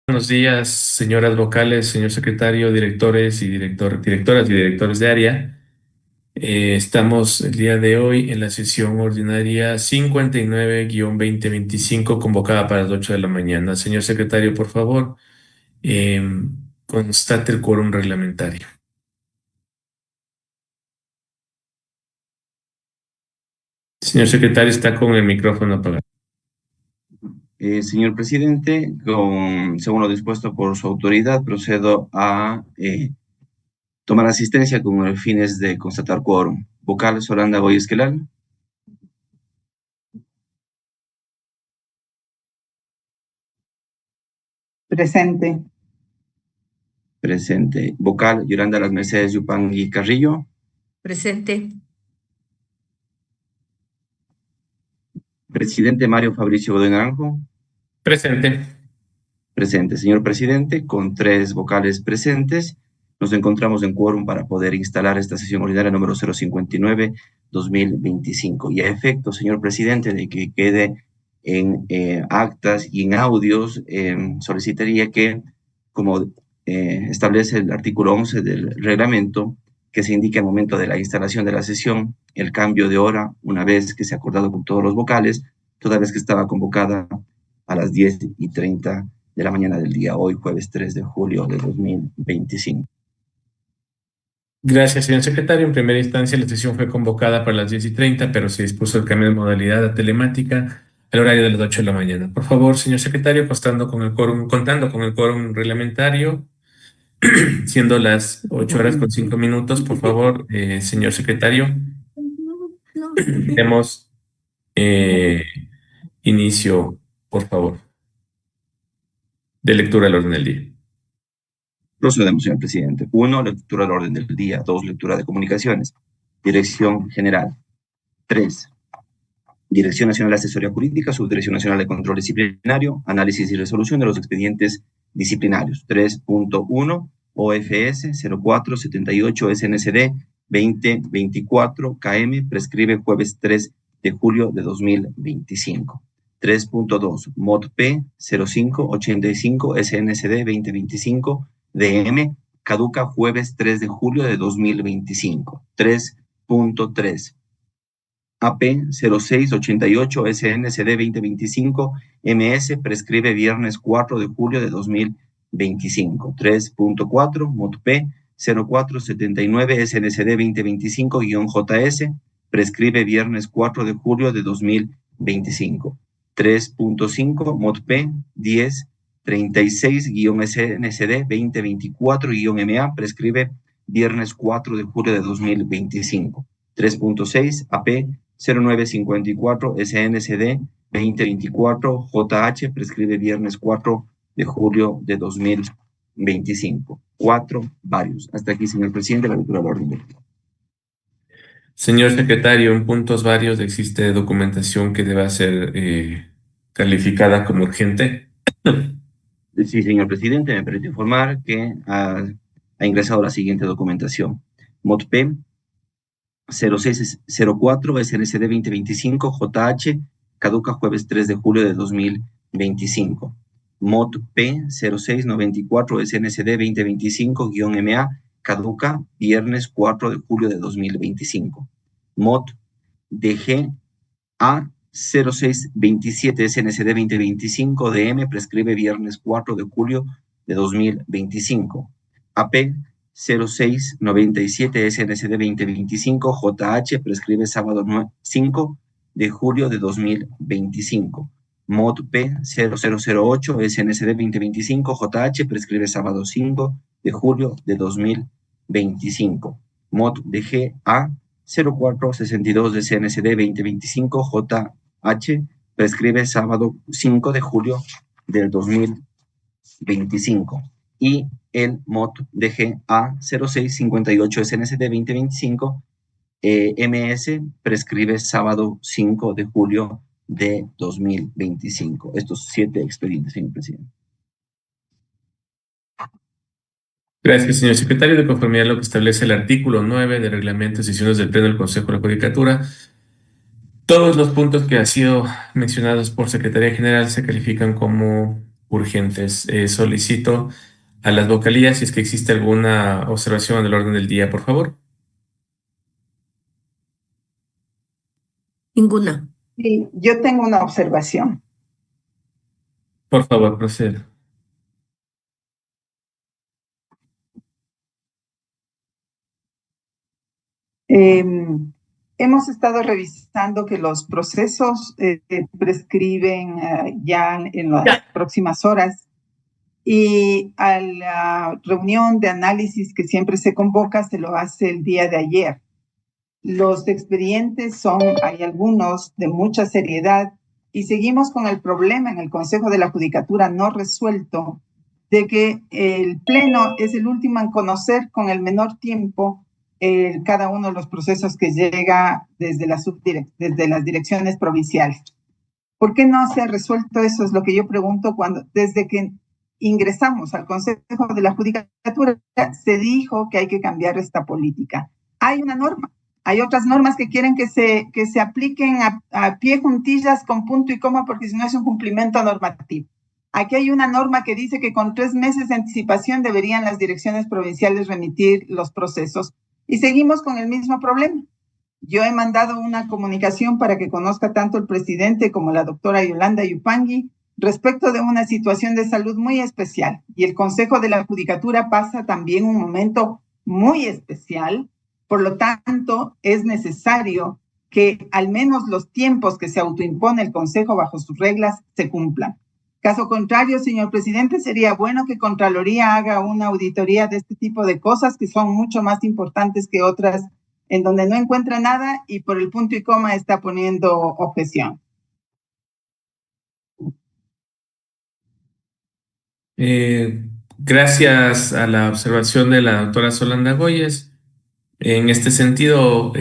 Buenos días, señoras vocales, señor secretario, directoras y directores de área. Estamos el día de hoy en la sesión ordinaria 59-2025, convocada para las 8 de la mañana. Señor secretario, por favor, eh, constate el quórum reglamentario. Señor secretario, está con el micrófono apagado. Señor presidente, según lo dispuesto por su autoridad, procedo a tomar asistencia con los fines de constatar quórum. Vocal Solanda Goy Esquelal. Presente. Presente. Vocal Yolanda Las Mercedes Yupangui Carrillo. Presente. Presidente Mario Fabricio Godoy Naranjo. Presente. Presente. Señor presidente, con 3 vocales presentes, nos encontramos en quórum para poder instalar esta sesión ordinaria número 059-2025. Y a efecto, señor presidente, de que quede en actas y en audios, solicitaría que, como establece el artículo 11 del reglamento, que se indique al momento de la instalación de la sesión el cambio de hora, una vez que se ha acordado con todos los vocales, toda vez que estaba convocada a las 10:30 de la mañana del día hoy, jueves 3 de julio de 2025. Gracias, señor secretario. En primera instancia, la sesión fue convocada para las 10:30, pero se dispuso el cambio de modalidad a telemática al horario de las 8 de la mañana. Por favor, señor secretario, contando con el quórum reglamentario, siendo las 8:05, por favor, señor secretario, demos inicio, por favor, de lectura del orden del día. Procedemos, señor presidente. 1, lectura del orden del día. 2, lectura de comunicaciones. Dirección General. 3, Dirección Nacional de Asesoría Jurídica, Subdirección Nacional de Control Disciplinario, Análisis y Resolución de los Expedientes Disciplinarios. 3.1, OFS 0478 SNCD 2024 KM, prescribe jueves 3 de julio de 2025. 3.2, MOD P 0585 SNCD 2025 DM, caduca jueves 3 de julio de 2025. 3.3, AP 0688 SNCD 2025 MS, prescribe viernes 4 de julio de 2025. 3.4, MOTP 0479 SNCD 2025-JS, prescribe viernes 4 de julio de 2025. 3.5, MOTP 1036-SNCD 2024-MA, prescribe viernes 4 de julio de 2025. 3.6, AP 0954 SNCD 2024 JH, prescribe viernes 4 de julio de 2025. 4, varios. Hasta aquí, señor presidente, la lectura del orden del día. Señor secretario, en puntos varios existe documentación que deba ser calificada como urgente. Sí, señor presidente, me permite informar que ha ingresado la siguiente documentación. MOTP 0604 SNCD 2025 JH, caduca jueves 3 de julio de 2025. MOT P 0694 SNCD 2025-MA, caduca viernes 4 de julio de 2025. MOT DG A 0627 SNCD 2025 DM, prescribe viernes 4 de julio de 2025. AP 0697 SNCD 2025 JH, prescribe sábado 5 de julio de 2025. MOD P 0008 SNCD 2025 JH, prescribe sábado 5 de julio de 2025. MOD DG A 0462 de CNCD 2025 JH, prescribe sábado 5 de julio del 2025. Y el MOT DG A 0658 SNCD 2025 MS, prescribe sábado 5 de julio de 2025. Estos 7 expedientes, señor presidente. Gracias, señor secretario. De conformidad a lo que establece el artículo 9 del reglamento de sesiones del Pleno del Consejo de la Judicatura, todos los puntos que han sido mencionados por Secretaría General se califican como urgentes. Solicito a las vocalías si es que existe alguna observación del orden del día, por favor. Ninguna. Sí, yo tengo una observación. Por favor, proceda. Hemos estado revisando que los procesos prescriben ya en las próximas horas y a la reunión de análisis que siempre se convoca se lo hace el día de ayer. Los expedientes hay algunos de mucha seriedad y seguimos con el problema en el Consejo de la Judicatura no resuelto de que el Pleno es el último en conocer con el menor tiempo cada uno de los procesos que llega desde desde las direcciones provinciales. ¿Por qué no se ha resuelto eso? Es lo que yo pregunto desde que ingresamos al Consejo de la Judicatura se dijo que hay que cambiar esta política. Hay una norma. Hay otras normas que quieren que se apliquen a pie juntillas con punto y coma porque si no es un cumplimiento normativo. Aquí hay una norma que dice que con 3 meses de anticipación deberían las direcciones provinciales remitir los procesos y seguimos con el mismo problema. Yo he mandado una comunicación para que conozca tanto el presidente como la doctora Yolanda Yupangui respecto de una situación de salud muy especial y el Consejo de la Judicatura pasa también un momento muy especial. Por lo tanto, es necesario que al menos los tiempos que se autoimpone el Consejo bajo sus reglas se cumplan. Caso contrario, señor presidente, sería bueno que Contraloría haga una auditoría de este tipo de cosas que son mucho más importantes que otras en donde no encuentra nada y por el punto y coma está poniendo objeción. Gracias a la observación de la doctora Solanda Goyes. En este sentido,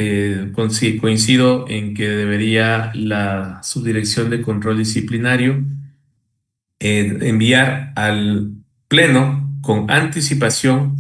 coincido en que debería la Subdirección de Control Disciplinario enviar al Pleno con anticipación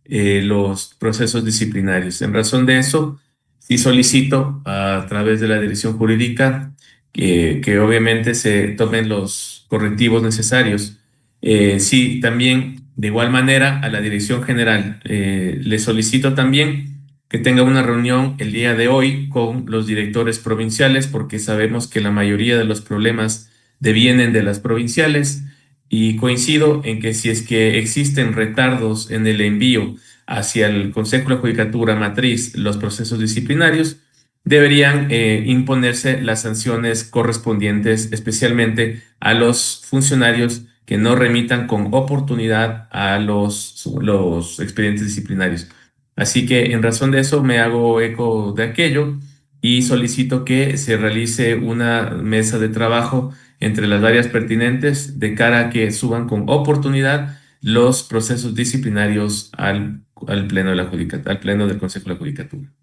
los procesos disciplinarios. En razón de eso, sí solicito a través de la Dirección Jurídica que obviamente se tomen los correctivos necesarios. Sí, también de igual manera a la Dirección General le solicito también que tenga una reunión el día de hoy con los directores provinciales porque sabemos que la mayoría de los problemas devienen de las provinciales y coincido en que si es que existen retardos en el envío hacia el Consejo de la Judicatura Matriz los procesos disciplinarios, deberían imponerse las sanciones correspondientes, especialmente a los funcionarios que no remitan con oportunidad a los expedientes disciplinarios. Así que en razón de eso me hago eco de aquello y solicito que se realice una mesa de trabajo entre las áreas pertinentes de cara a que suban con oportunidad los procesos disciplinarios al Pleno de la al Pleno del Consejo de la Judicatura.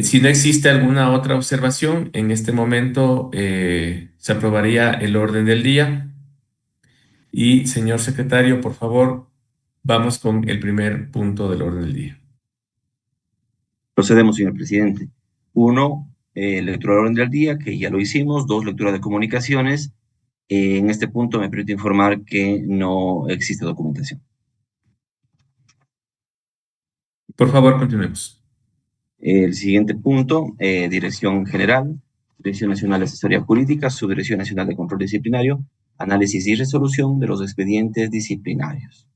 Si no existe alguna otra observación, en este momento se aprobaría el orden del día. Y, señor secretario, por favor, vamos con el primer punto del orden del día. Procedemos, señor presidente. 1, lectura del orden del día, que ya lo hicimos. 2, lectura de comunicaciones. En este punto me permito informar que no existe documentación. Por favor, continuemos. El siguiente punto, Dirección General, Dirección Nacional de Asesoría Jurídica, Subdirección Nacional de Control Disciplinario, Análisis y resolución de los expedientes disciplinarios.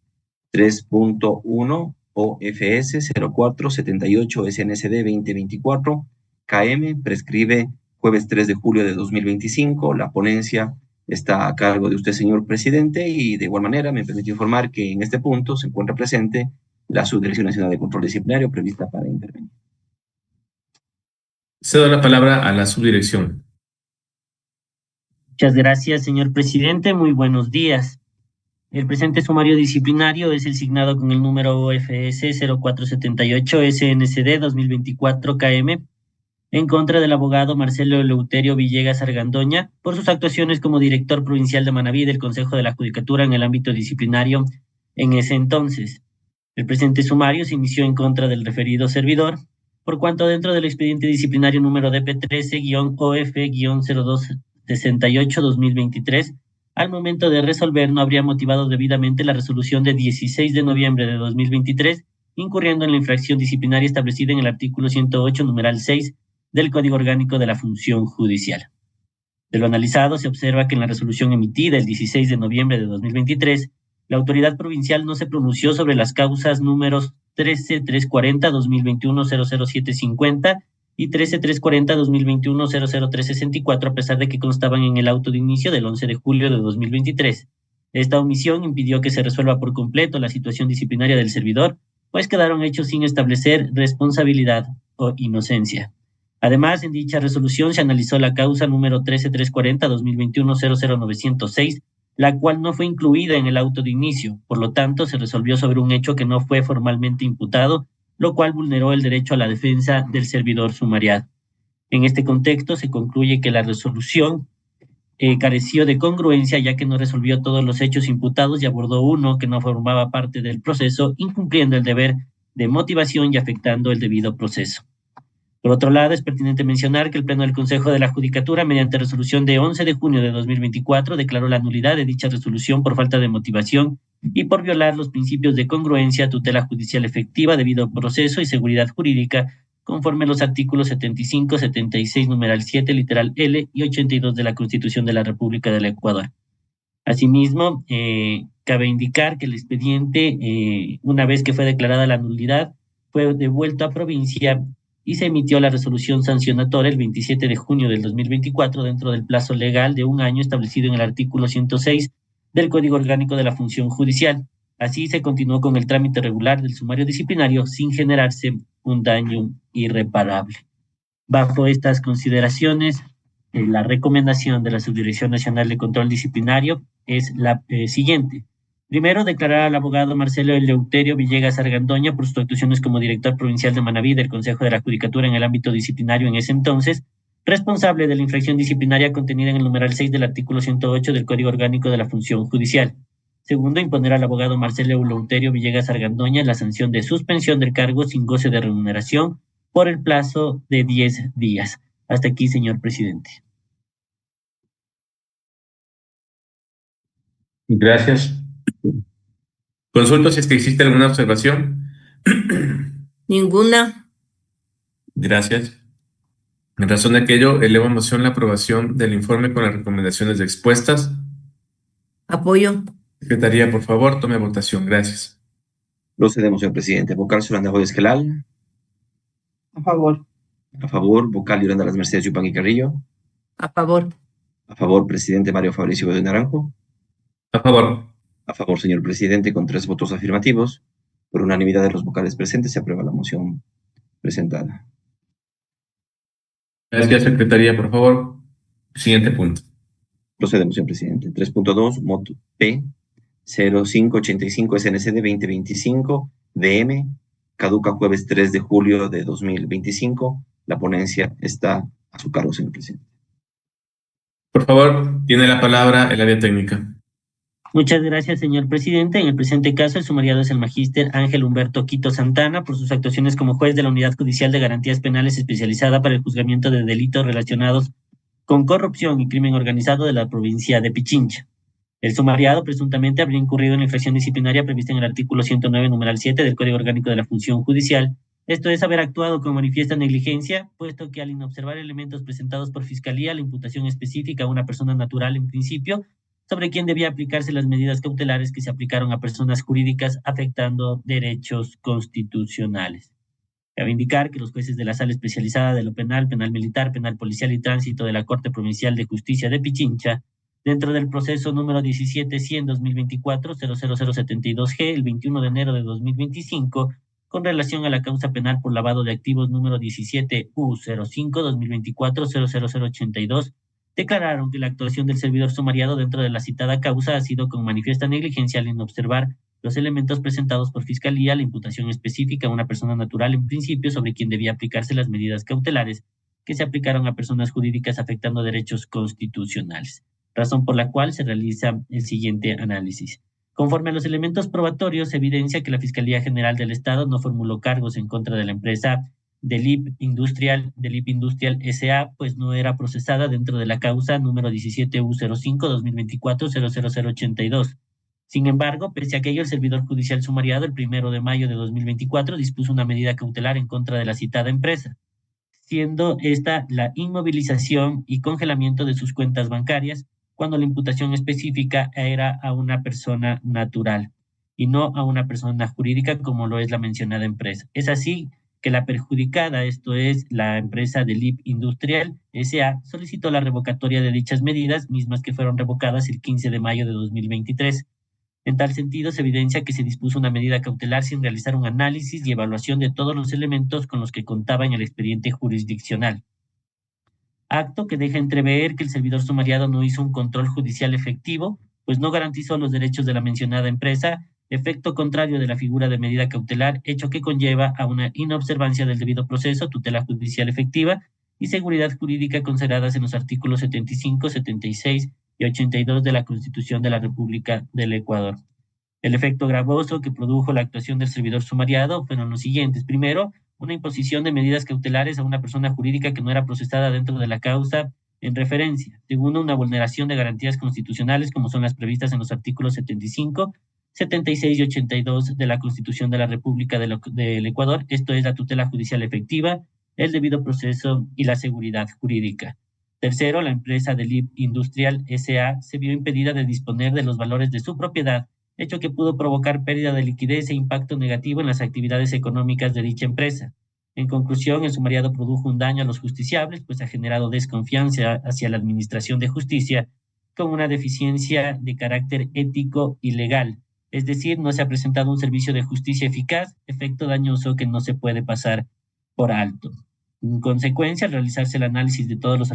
3.1 OFS 0478 SNCD 2024 KM prescribe jueves 3 de julio de 2025. La ponencia está a cargo de usted, señor presidente, y de igual manera me permite informar que en este punto se encuentra presente la Subdirección Nacional de Control Disciplinario prevista para intervenir. Cedo la palabra a la subdirección. Muchas gracias, señor presidente. Muy buenos días. El presente sumario disciplinario es el signado con el número OFS 0478 SNCD 2024 KM en contra del abogado Marcelo Eleuterio Villegas Argandoña por sus actuaciones como director provincial de Manabí del Consejo de la Judicatura en el ámbito disciplinario en ese entonces. El presente sumario se inició en contra del referido servidor, por cuanto dentro del expediente disciplinario número DP13-OF-0268-2023, al momento de resolver no habría motivado debidamente la resolución de 16 de noviembre de 2023, incurriendo en la infracción disciplinaria establecida en el artículo 108, numeral 6 del Código Orgánico de la Función Judicial. De lo analizado, se observa que en la resolución emitida el 16 de noviembre de 2023, la autoridad provincial no se pronunció sobre las causas números 13.340-2021-00750 y 13.340-2021-00364, a pesar de que constaban en el auto de inicio del 11 de julio de 2023. Esta omisión impidió que se resuelva por completo la situación disciplinaria del servidor, pues quedaron hechos sin establecer responsabilidad o inocencia. Además, en dicha resolución se analizó la causa número 13.340-2021-00906, la cual no fue incluida en el auto de inicio. Por lo tanto, se resolvió sobre un hecho que no fue formalmente imputado, lo cual vulneró el derecho a la defensa del servidor sumariado. En este contexto, se concluye que la resolución careció de congruencia, ya que no resolvió todos los hechos imputados y abordó uno que no formaba parte del proceso, incumpliendo el deber de motivación y afectando el debido proceso. Por otro lado, es pertinente mencionar que el Pleno del Consejo de la Judicatura, mediante resolución de 11 de junio de 2024, declaró la nulidad de dicha resolución por falta de motivación y por violar los principios de congruencia, tutela judicial efectiva, debido proceso y seguridad jurídica, conforme a los artículos 75, 76, numeral 7, literal L y 82 de la Constitución de la República del Ecuador. Asimismo, cabe indicar que el expediente, una vez que fue declarada la nulidad, fue devuelto a provincia y se emitió la resolución sancionatoria el 27 de junio del 2024 dentro del plazo legal de un año establecido en el artículo 106 del Código Orgánico de la Función Judicial. Así se continuó con el trámite regular del sumario disciplinario sin generarse un daño irreparable. Bajo estas consideraciones, la recomendación de la Subdirección Nacional de Control Disciplinario es la siguiente. Primero, declarar al abogado Marcelo Eleuterio Villegas Argandoña por sus actuaciones como director provincial de Manabí del Consejo de la Judicatura en el ámbito disciplinario en ese entonces, responsable de la infracción disciplinaria contenida en el numeral 6 del artículo 108 del Código Orgánico de la Función Judicial. Segundo, imponer al abogado Marcelo Eleuterio Villegas Argandoña la sanción de suspensión del cargo sin goce de remuneración por el plazo de 10 días. Hasta aquí, señor presidente. Gracias. Consulto si es que existe alguna observación. Ninguna. Gracias. En razón de aquello, elevo a moción la aprobación del informe con las recomendaciones expuestas. Apoyo. Secretaría, por favor, tome votación. Gracias. Procedemos, señor presidente. Vocal Yolanda Joya Esquelal. A favor. A favor. Vocal Yolanda Las Mercedes Yupan y Carrillo. A favor. A favor, presidente Mario Fabricio de Naranjo. A favor. A favor, señor presidente, con 3 votos afirmativos. Por unanimidad de los vocales presentes, se aprueba la moción presentada. Gracias, secretaría, por favor. Siguiente punto. Procedemos, señor presidente. 3.2, moto P 0585 SNCD 2025 DM, caduca jueves 3 de julio de 2025. La ponencia está a su cargo, señor presidente. Por favor, tiene la palabra el área técnica. Muchas gracias, señor presidente. En el presente caso, el sumariado es el magíster Ángel Humberto Quito Santana por sus actuaciones como juez de la Unidad Judicial de Garantías Penales especializada para el juzgamiento de delitos relacionados con corrupción y crimen organizado de la provincia de Pichincha. El sumariado presuntamente habría incurrido en la infracción disciplinaria prevista en el artículo 109, numeral 7 del Código Orgánico de la Función Judicial. Esto es haber actuado con manifiesta negligencia, puesto que al inobservar elementos presentados por Fiscalía, la imputación específica a una persona natural en principio, sobre quien debía aplicarse las medidas cautelares que se aplicaron a personas jurídicas afectando derechos constitucionales. Cabe indicar que los jueces de la Sala Especializada de lo Penal, Penal Militar, Penal Policial y Tránsito de la Corte Provincial de Justicia de Pichincha, dentro del proceso número 17-100-2024-00072G, el 21 de enero de 2025, con relación a la causa penal por lavado de activos número 17U05-2024-00082, declararon que la actuación del servidor sumariado dentro de la citada causa ha sido con manifiesta negligencia al inobservar los elementos presentados por Fiscalía, la imputación específica a una persona natural en principio sobre quien debía aplicarse las medidas cautelares que se aplicaron a personas jurídicas afectando derechos constitucionales, razón por la cual se realiza el siguiente análisis. Conforme a los elementos probatorios, se evidencia que la Fiscalía General del Estado no formuló cargos en contra de la empresa del IP Industrial S.A., pues no era procesada dentro de la causa número 17U05-2024-00082. Sin embargo, pese a aquello, el servidor judicial sumariado el 1 de mayo de 2024 dispuso una medida cautelar en contra de la citada empresa, siendo esta la inmovilización y congelamiento de sus cuentas bancarias, cuando la imputación específica era a una persona natural y no a una persona jurídica como lo es la mencionada empresa. Es así que la perjudicada, esto es la empresa del IP Industrial S.A., solicitó la revocatoria de dichas medidas, mismas que fueron revocadas el 15 de mayo de 2023. En tal sentido, se evidencia que se dispuso una medida cautelar sin realizar un análisis y evaluación de todos los elementos con los que contaba en el expediente jurisdiccional. Acto que deja entrever que el servidor sumariado no hizo un control judicial efectivo, pues no garantizó los derechos de la mencionada empresa, efecto contrario de la figura de medida cautelar, hecho que conlleva a una inobservancia del debido proceso, tutela judicial efectiva y seguridad jurídica consideradas en los artículos 75, 76 y 82 de la Constitución de la República del Ecuador. El efecto gravoso que produjo la actuación del servidor sumariado fueron los siguientes. Primero, una imposición de medidas cautelares a una persona jurídica que no era procesada dentro de la causa en referencia. Segundo, una vulneración de garantías constitucionales como son las previstas en los artículos 75, 76 y 82 de la Constitución de la República del Ecuador, esto es la tutela judicial efectiva, el debido proceso y la seguridad jurídica. Tercero, la empresa del IP Industrial S.A. se vio impedida de disponer de los valores de su propiedad, hecho que pudo provocar pérdida de liquidez e impacto negativo en las actividades económicas de dicha empresa. En conclusión, el sumariado produjo un daño a los justiciables, pues ha generado desconfianza hacia la administración de justicia con una deficiencia de carácter ético y legal. Es decir, no se ha presentado un servicio de justicia eficaz, efecto dañoso que no se puede pasar por alto. En consecuencia, al realizarse el análisis de todos los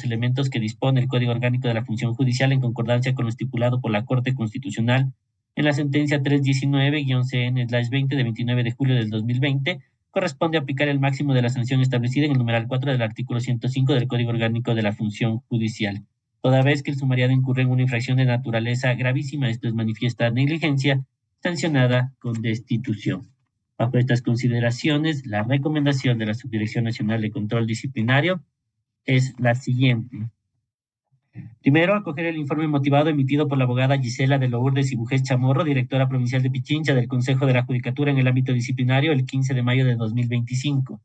elementos que dispone el Código Orgánico de la Función Judicial en concordancia con lo estipulado por la Corte Constitucional en la sentencia 319-CN/20 de 29 de julio del 2020, corresponde aplicar el máximo de la sanción establecida en el numeral 4 del artículo 105 del Código Orgánico de la Función Judicial. Toda vez que el sumariado incurre en una infracción de naturaleza gravísima, esto es manifiesta negligencia, sancionada con destitución. Bajo estas consideraciones, la recomendación de la Subdirección Nacional de Control Disciplinario es la siguiente. Primero, acoger el informe motivado emitido por la abogada Gisela de Lourdes y Bujés Chamorro, directora provincial de Pichincha del Consejo de la Judicatura en el ámbito disciplinario, el 15 de mayo de 2025.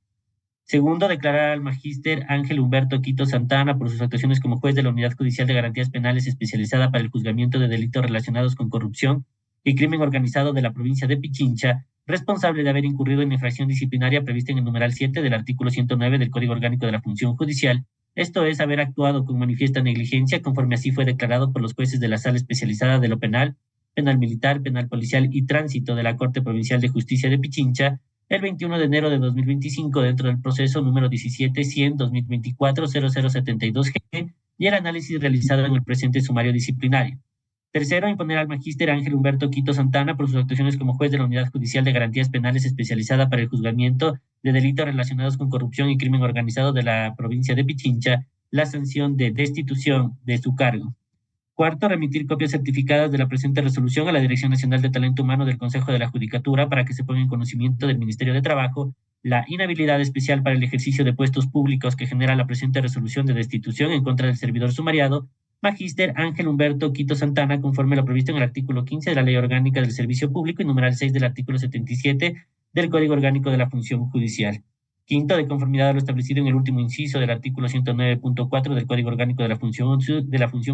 Segundo, declarar al magíster Ángel Humberto Quito Santana por sus actuaciones como juez de la Unidad Judicial de Garantías Penales especializada para el juzgamiento de delitos relacionados con corrupción y crimen organizado de la provincia de Pichincha, responsable de haber incurrido en infracción disciplinaria prevista en el numeral 7 del artículo 109 del Código Orgánico de la Función Judicial, esto es, haber actuado con manifiesta negligencia, conforme así fue declarado por los jueces de la Sala Especializada de lo Penal, Penal Militar, Penal Policial y Tránsito de la Corte Provincial de Justicia de Pichincha, el 21 de enero de 2025 dentro del proceso número 17-100-2024-0072G y el análisis realizado en el presente sumario disciplinario. Tercero, imponer al magíster Ángel Humberto Quito Santana por sus actuaciones como juez de la Unidad Judicial de Garantías Penales especializada para el juzgamiento de delitos relacionados con corrupción y crimen organizado de la provincia de Pichincha la sanción de destitución de su cargo. Cuarto, remitir copias certificadas de la presente resolución a la Dirección Nacional de Talento Humano del Consejo de la Judicatura para que se ponga en conocimiento del Ministerio de Trabajo la inhabilidad especial para el ejercicio de puestos públicos que genera la presente resolución de destitución en contra del servidor sumariado magíster Ángel Humberto Quito Santana, conforme a lo previsto en el artículo 15 de la Ley Orgánica del Servicio Público y numeral 6 del artículo 77 del Código Orgánico de la Función Judicial. Quinto, de conformidad a lo establecido en el último inciso del artículo 109.4 del Código Orgánico de la Función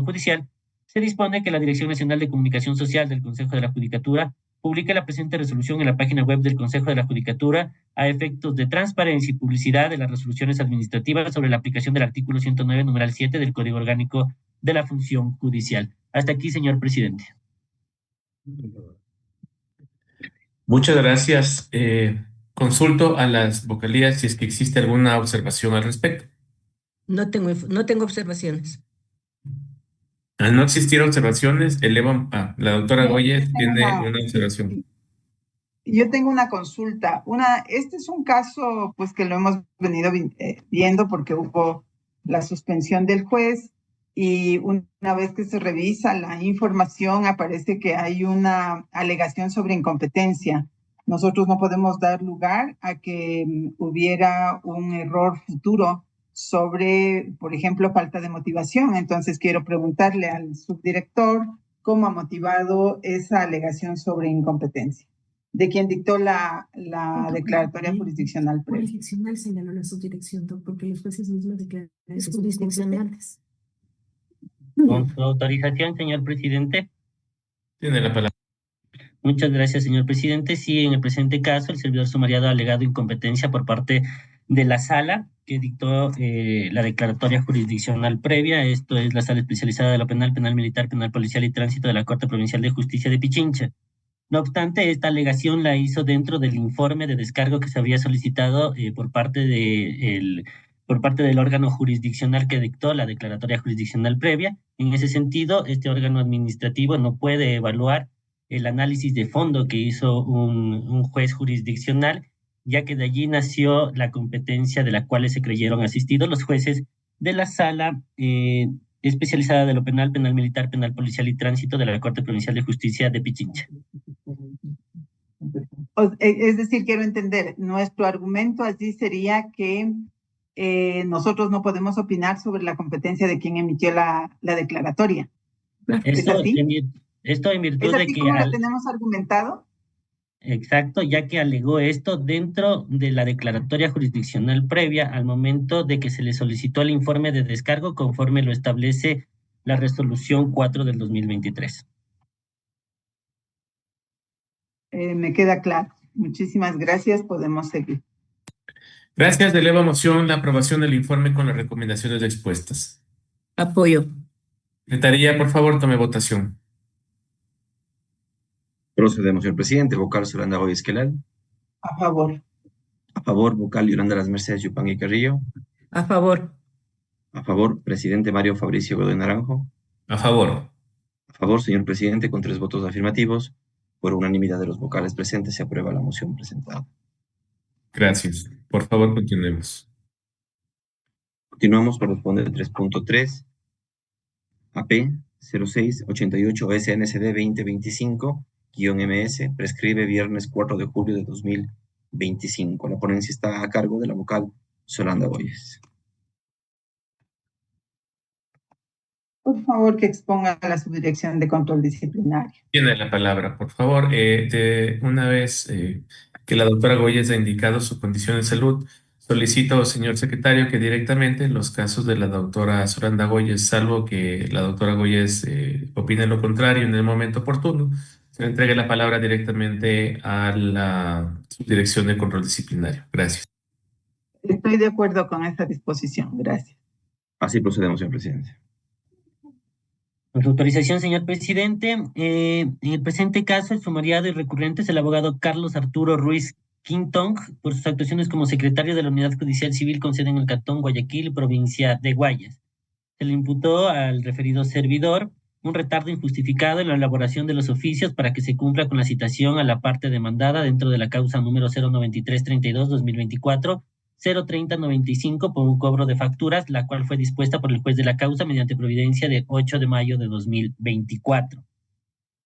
Judicial, se dispone que la Dirección Nacional de Comunicación Social del Consejo de la Judicatura publique la presente resolución en la página web del Consejo de la Judicatura a efectos de transparencia y publicidad de las resoluciones administrativas sobre la aplicación del artículo 109, numeral 7 del Código Orgánico de la Función Judicial. Hasta aquí, señor presidente. Muchas gracias. Consulto a las vocalías si es que existe alguna observación al respecto. No tengo observaciones. Al no existir observaciones, la doctora Goyes tiene una observación. Yo tengo una consulta. Este es un caso pues que lo hemos venido viendo porque hubo la suspensión del juez y una vez que se revisa la información aparece que hay una alegación sobre incompetencia. nosotros no podemos dar lugar a que hubiera un error futuro sobre, por ejemplo, falta de motivación. Entonces, quiero preguntarle al subdirector cómo ha motivado esa alegación sobre incompetencia de quien dictó la declaratoria jurisdiccional previa. Jurisdiccional señaló la subdirección, porque los jueces mismos declaran jurisdiccionales. Con su autorización, señor presidente. Tiene la palabra. Muchas gracias, señor presidente. Sí, en el presente caso, el servidor sumariado ha alegado incompetencia por parte de la sala que dictó la declaratoria jurisdiccional previa. Esto es la sala especializada de lo penal, penal militar, penal policial y tránsito de la Corte Provincial de Justicia de Pichincha. No obstante, esta alegación la hizo dentro del informe de descargo que se había solicitado por parte del órgano jurisdiccional que dictó la declaratoria jurisdiccional previa. En ese sentido, este órgano administrativo no puede evaluar el análisis de fondo que hizo un juez jurisdiccional, ya que de allí nació la competencia de la cual se creyeron asistidos los jueces de la sala especializada de lo penal, penal militar, penal policial y tránsito de la Corte Provincial de Justicia de Pichincha. Es decir, quiero entender, nuestro argumento allí sería que nosotros no podemos opinar sobre la competencia de quien emitió la declaratoria. ¿Es así? Esto en virtud ¿Es así de que... como lo tenemos argumentado? Exacto, ya que alegó esto dentro de la declaratoria jurisdiccional previa al momento de que se le solicitó el informe de descargo conforme lo establece la resolución 4 del 2023. Me queda claro. Muchísimas gracias. Podemos seguir. Gracias. Eleva a moción la aprobación del informe con las recomendaciones expuestas. Apoyo. Secretaría, por favor, tome votación. Procedemos, señor presidente. Vocal Yolanda Goy Esquelal. A favor. A favor, vocal Yolanda Las Mercedes Yupanqui Carrillo. A favor. A favor, presidente Mario Fabricio Godoy Naranjo. A favor. A favor, señor presidente, con 3 votos afirmativos. Por unanimidad de los vocales presentes, se aprueba la moción presentada. Gracias. Por favor, continuemos. Continuamos, corresponde al 3.3. AP 0688 SNCD 2025-MS, prescribe viernes 4 de julio de 2025. La ponencia está a cargo de la vocal Yolanda Goyes. Por favor, que exponga la subdirección de control disciplinario. Tiene la palabra, por favor. Una vez que la doctora Goyes ha indicado su condición de salud, solicito, señor secretario, que directamente en los casos de la doctora Yolanda Goyes, salvo que la doctora Goyes opine lo contrario en el momento oportuno, se le entregue la palabra directamente a la subdirección de control disciplinario. Gracias. Estoy de acuerdo con esta disposición. Gracias. Así procedemos, señor presidente. Con su autorización, señor presidente, en el presente caso, el sumariado y recurrente es el abogado Carlos Arturo Ruiz Quintong, por sus actuaciones como secretario de la Unidad Judicial Civil con sede en el Cantón Guayaquil, provincia de Guayas. Se le imputó al referido servidor un retardo injustificado en la elaboración de los oficios para que se cumpla con la citación a la parte demandada dentro de la causa número 09332-2024, 03095 por un cobro de facturas, la cual fue dispuesta por el juez de la causa mediante providencia de 8 de mayo de 2024.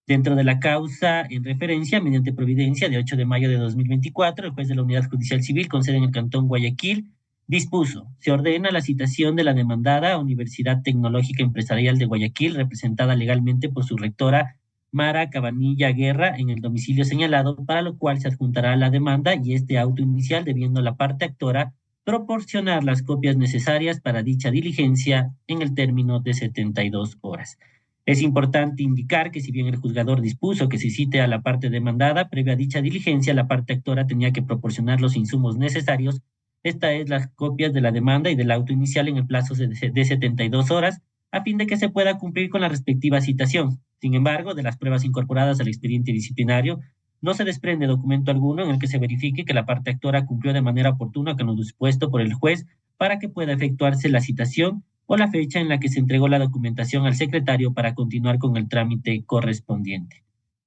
Dentro de la causa en referencia, mediante providencia de 8 de mayo de 2024, el juez de la Unidad Judicial Civil con sede en el Cantón Guayaquil dispuso: se ordena la citación de la demandada a Universidad Tecnológica Empresarial de Guayaquil, representada legalmente por su rectora Mara Cabanilla Guerra, en el domicilio señalado, para lo cual se adjuntará la demanda y este auto inicial, debiendo la parte actora proporcionar las copias necesarias para dicha diligencia en el término de 72 horas. Es importante indicar que si bien el juzgador dispuso que se cite a la parte demandada, previa a dicha diligencia, la parte actora tenía que proporcionar los insumos necesarios, esta es, las copias de la demanda y del auto inicial en el plazo de 72 horas, a fin de que se pueda cumplir con la respectiva citación. Sin embargo, de las pruebas incorporadas al expediente disciplinario, no se desprende documento alguno en el que se verifique que la parte actora cumplió de manera oportuna con lo dispuesto por el juez para que pueda efectuarse la citación o la fecha en la que se entregó la documentación al secretario para continuar con el trámite correspondiente.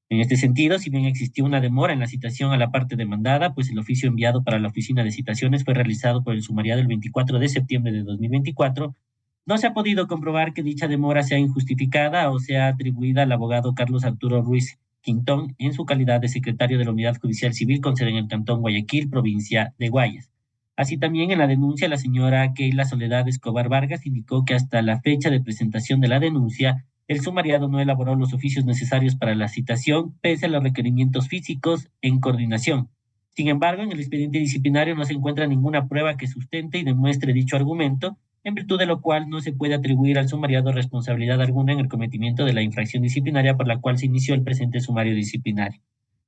En este sentido, si bien existió una demora en la citación a la parte demandada, pues el oficio enviado para la oficina de citaciones fue realizado por el sumariado el 24 de septiembre de 2024, no se ha podido comprobar que dicha demora sea injustificada o sea atribuida al abogado Carlos Arturo Ruiz Quintón en su calidad de secretario de la Unidad Judicial Civil con sede en el Cantón Guayaquil, provincia de Guayas. Así también en la denuncia, la señora Keila Soledad Escobar Vargas indicó que hasta la fecha de presentación de la denuncia, el sumariado no elaboró los oficios necesarios para la citación, pese a los requerimientos físicos en coordinación. Sin embargo, en el expediente disciplinario no se encuentra ninguna prueba que sustente y demuestre dicho argumento, en virtud de lo cual no se puede atribuir al sumariado responsabilidad alguna en el cometimiento de la infracción disciplinaria por la cual se inició el presente sumario disciplinario.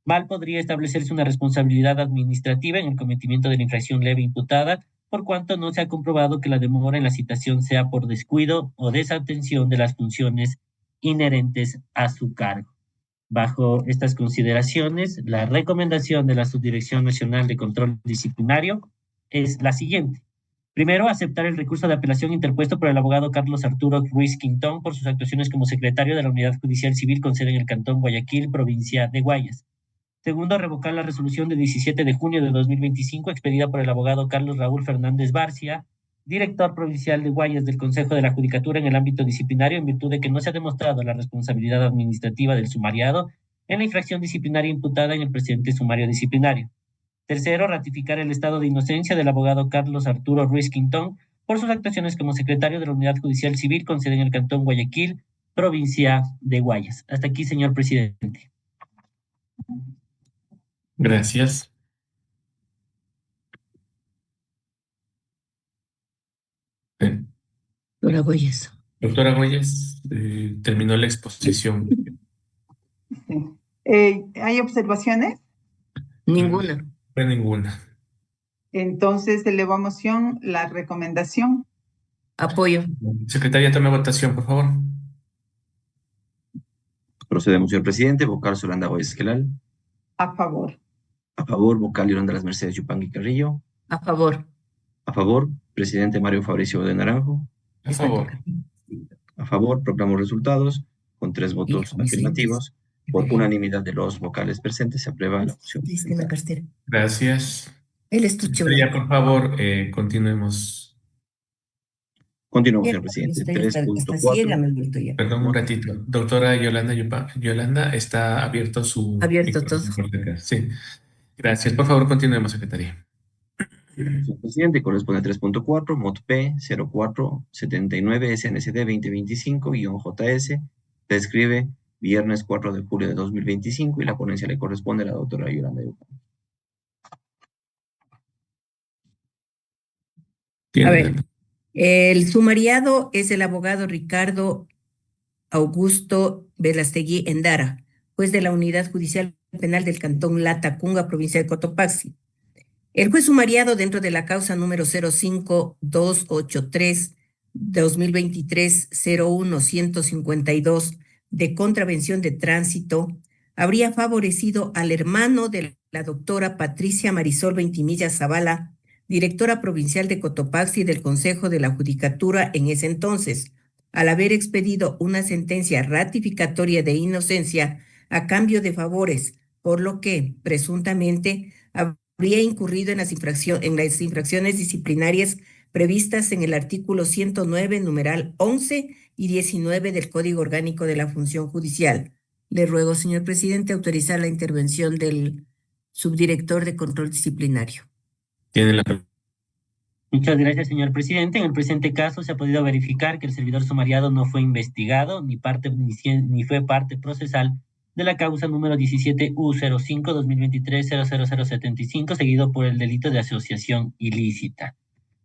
Mal podría establecerse una responsabilidad administrativa en el cometimiento de la infracción leve imputada, por cuanto no se ha comprobado que la demora en la citación sea por descuido o desatención de las funciones inherentes a su cargo. Bajo estas consideraciones, la recomendación de la Subdirección Nacional de Control Disciplinario es la siguiente. Primero, aceptar el recurso de apelación interpuesto por el abogado Carlos Arturo Ruiz Quintón por sus actuaciones como secretario de la Unidad Judicial Civil con sede en el Cantón Guayaquil, provincia de Guayas. Segundo, revocar la resolución de 17 de junio de 2025 expedida por el abogado Carlos Raúl Fernández Barcia, director provincial de Guayas del Consejo de la Judicatura en el ámbito disciplinario, en virtud de que no se ha demostrado la responsabilidad administrativa del sumariado en la infracción disciplinaria imputada en el presente sumario disciplinario. Tercero, ratificar el estado de inocencia del abogado Carlos Arturo Ruiz Quintón por sus actuaciones como secretario de la Unidad Judicial Civil con sede en el Cantón Guayaquil, provincia de Guayas. Hasta aquí, señor presidente. Gracias. Doctora Goyes. Doctora Goyes, terminó la exposición. Sí. ¿Hay observaciones? Ninguna. No hay ninguna. Entonces, elevo a moción la recomendación. Apoyo. Secretaria, tome votación, por favor. Procedemos, señor presidente. Vocal Solanda Goyes Esquelal. A favor. A favor, vocal Yolanda Las Mercedes Yupanqui Carrillo. A favor. A favor, presidente Mario Fabricio de Naranjo. A favor. A favor, proclamo resultados con 3 votos afirmativos. Por unanimidad de los vocales presentes, se aprueba la moción. Cristina Castera. Gracias. El estuche Secretaria, blanco. por favor, continuemos. Continuamos, señor presidente. Está 3.4. ciega, me he vuelto ya. Perdón un ratito. Doctora Yolanda Yolanda, está abierto su Abierto todo. micrófono. Sí. Gracias. Por favor, continuemos, secretaria. Señor presidente, corresponde a 3.4, MOT P 0479 SNCD 2025-JS, prescribe viernes 4 de julio de 2025 y la ponencia le corresponde a la doctora Yolanda Yupanqui. A ver, el sumariado es el abogado Ricardo Augusto Velastegui Endara, juez de la Unidad Judicial Penal del Cantón Latacunga, provincia de Cotopaxi. El juez sumariado dentro de la causa número 05283-2023-01-152 de contravención de tránsito habría favorecido al hermano de la doctora Patricia Marisol Ventimilla Zavala, directora provincial de Cotopaxi del Consejo de la Judicatura en ese entonces, al haber expedido una sentencia ratificatoria de inocencia a cambio de favores, por lo que presuntamente habría incurrido en las infracciones disciplinarias previstas en el artículo 109, numeral 11 y 19 del Código Orgánico de la Función Judicial. Le ruego, señor presidente, autorizar la intervención del subdirector de control disciplinario. Tiene la... Muchas gracias, señor presidente. En el presente caso se ha podido verificar que el servidor sumariado no fue investigado ni fue parte procesal de la causa número 17U05-2023-00075, seguido por el delito de asociación ilícita.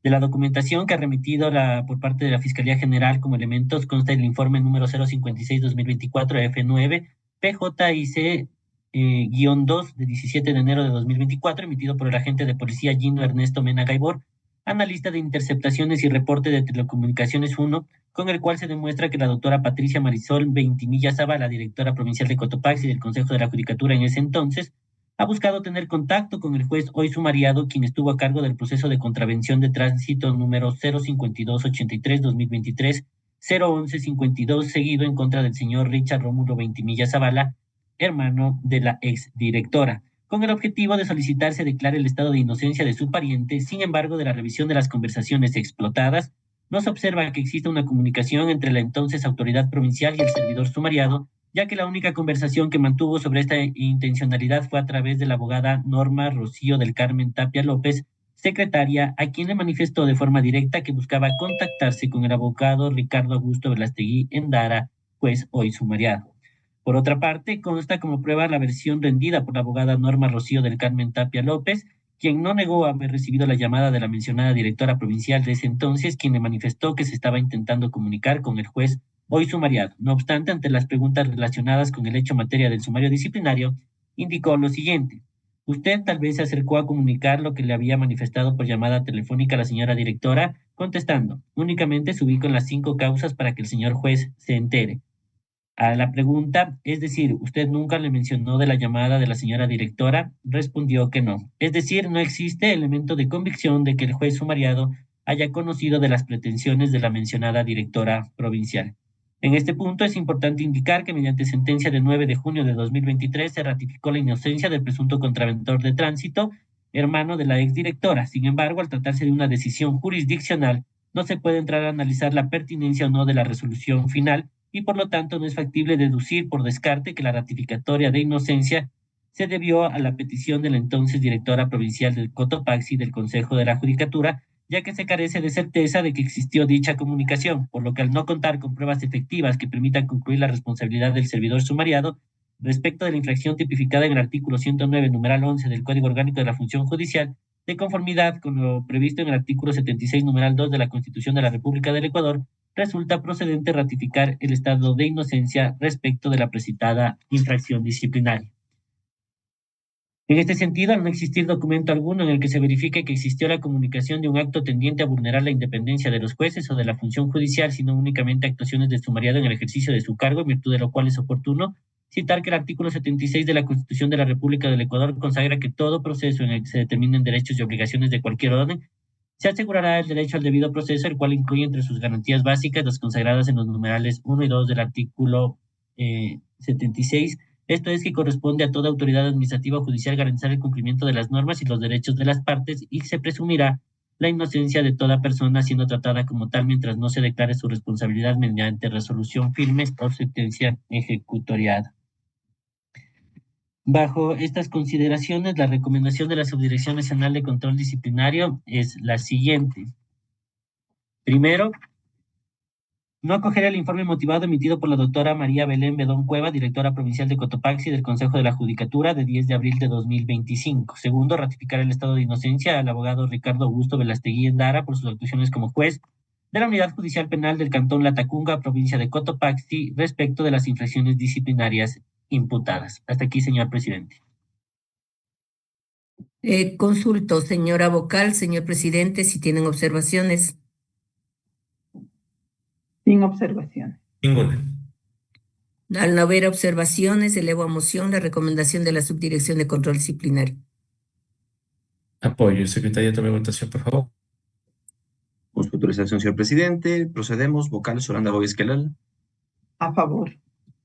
De la documentación que ha remitido por parte de la Fiscalía General como elementos consta el informe número 056-2024 F9 PJIC-2 de 17 de enero de 2024, emitido por el agente de policía Gino Ernesto Mena Gaibor, analista de interceptaciones y reporte de telecomunicaciones 1, con el cual se demuestra que la doctora Patricia Marisol Ventimilla Zavala, directora provincial de Cotopaxi del Consejo de la Judicatura en ese entonces, ha buscado tener contacto con el juez hoy sumariado, quien estuvo a cargo del proceso de contravención de tránsito número 05283-2023-01152, seguido en contra del señor Richard Rómulo Ventimilla Zavala, hermano de la exdirectora, con el objetivo de solicitar se declare el estado de inocencia de su pariente. Sin embargo, de la revisión de las conversaciones explotadas, no se observa que exista una comunicación entre la entonces autoridad provincial y el servidor sumariado, ya que la única conversación que mantuvo sobre esta intencionalidad fue a través de la abogada Norma Rocío del Carmen Tapia López, secretaria, a quien le manifestó de forma directa que buscaba contactarse con el abogado Ricardo Augusto Velastegui Endara, pues hoy sumariado. Por otra parte, consta como prueba la versión rendida por la abogada Norma Rocío del Carmen Tapia López, quien no negó haber recibido la llamada de la mencionada directora provincial de ese entonces, quien le manifestó que se estaba intentando comunicar con el juez hoy sumariado. No obstante, ante las preguntas relacionadas con el hecho materia del sumario disciplinario, indicó lo siguiente. Usted tal vez se acercó a comunicar lo que le había manifestado por llamada telefónica a la señora directora, contestando, únicamente se ubican las 5 causas para que el señor juez se entere. A la pregunta, es decir, usted nunca le mencionó de la llamada de la señora directora, respondió que no. Es decir, no existe elemento de convicción de que el juez sumariado haya conocido de las pretensiones de la mencionada directora provincial. En este punto es importante indicar que mediante sentencia de 9 de junio de 2023 se ratificó la inocencia del presunto contraventor de tránsito, hermano de la exdirectora. Sin embargo, al tratarse de una decisión jurisdiccional, no se puede entrar a analizar la pertinencia o no de la resolución final, y por lo tanto no es factible deducir por descarte que la ratificatoria de inocencia se debió a la petición de la entonces directora provincial del Cotopaxi del Consejo de la Judicatura, ya que se carece de certeza de que existió dicha comunicación, por lo que al no contar con pruebas efectivas que permitan concluir la responsabilidad del servidor sumariado respecto de la infracción tipificada en el artículo 109, numeral 11 del Código Orgánico de la Función Judicial, de conformidad con lo previsto en el artículo 76, numeral 2 de la Constitución de la República del Ecuador, resulta procedente ratificar el estado de inocencia respecto de la precitada infracción disciplinaria. En este sentido, al no existir documento alguno en el que se verifique que existió la comunicación de un acto tendiente a vulnerar la independencia de los jueces o de la función judicial, sino únicamente actuaciones de sumariado en el ejercicio de su cargo, en virtud de lo cual es oportuno citar que el artículo 76 de la Constitución de la República del Ecuador consagra que todo proceso en el que se determinen derechos y obligaciones de cualquier orden se asegurará el derecho al debido proceso, el cual incluye entre sus garantías básicas las consagradas en los numerales 1 y 2 del artículo 76. Esto es que corresponde a toda autoridad administrativa o judicial garantizar el cumplimiento de las normas y los derechos de las partes, y se presumirá la inocencia de toda persona siendo tratada como tal mientras no se declare su responsabilidad mediante resolución firme o sentencia ejecutoriada. Bajo estas consideraciones, la recomendación de la Subdirección Nacional de Control Disciplinario es la siguiente. Primero, no acoger el informe motivado emitido por la doctora María Belén Bedón Cueva, directora provincial de Cotopaxi del Consejo de la Judicatura, de 10 de abril de 2025. Segundo, ratificar el estado de inocencia al abogado Ricardo Augusto Velastegui Endara por sus actuaciones como juez de la Unidad Judicial Penal del Cantón Latacunga, provincia de Cotopaxi, respecto de las infracciones disciplinarias imputadas. Hasta aquí, señor presidente. Consulto, señora vocal, señor presidente, si tienen observaciones. Sin observaciones. Ninguna. Al no haber observaciones, elevo a moción la recomendación de la Subdirección de Control Disciplinario. Apoyo. Secretaria, tome votación, por favor. Con su autorización, señor presidente, procedemos. Vocal Solanda Gómez Quelal. A favor.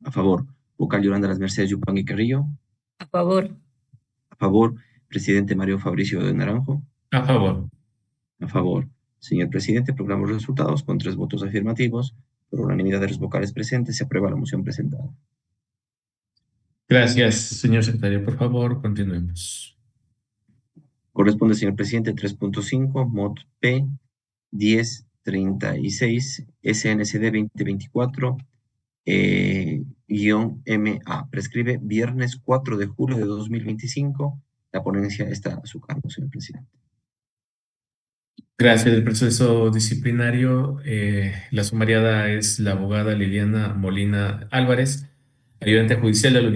A favor. Vocal Yolanda Las Mercedes Yupanqui Carrillo. A favor. A favor. Presidente Mario Fabricio de Naranjo. A favor. A favor. Señor presidente, proclamo los resultados con 3 votos afirmativos. Por unanimidad de los vocales presentes, se aprueba la moción presentada. Gracias, señor secretario. Por favor, continuemos. Corresponde, señor presidente, 3.5, mod P 1036, SNCD 2024, -MA. Prescribe viernes 4 de julio de 2025. La ponencia está a su cargo, señor presidente. Gracias. El proceso disciplinario, la sumariada es la abogada Liliana Molina Álvarez, ayudante judicial de la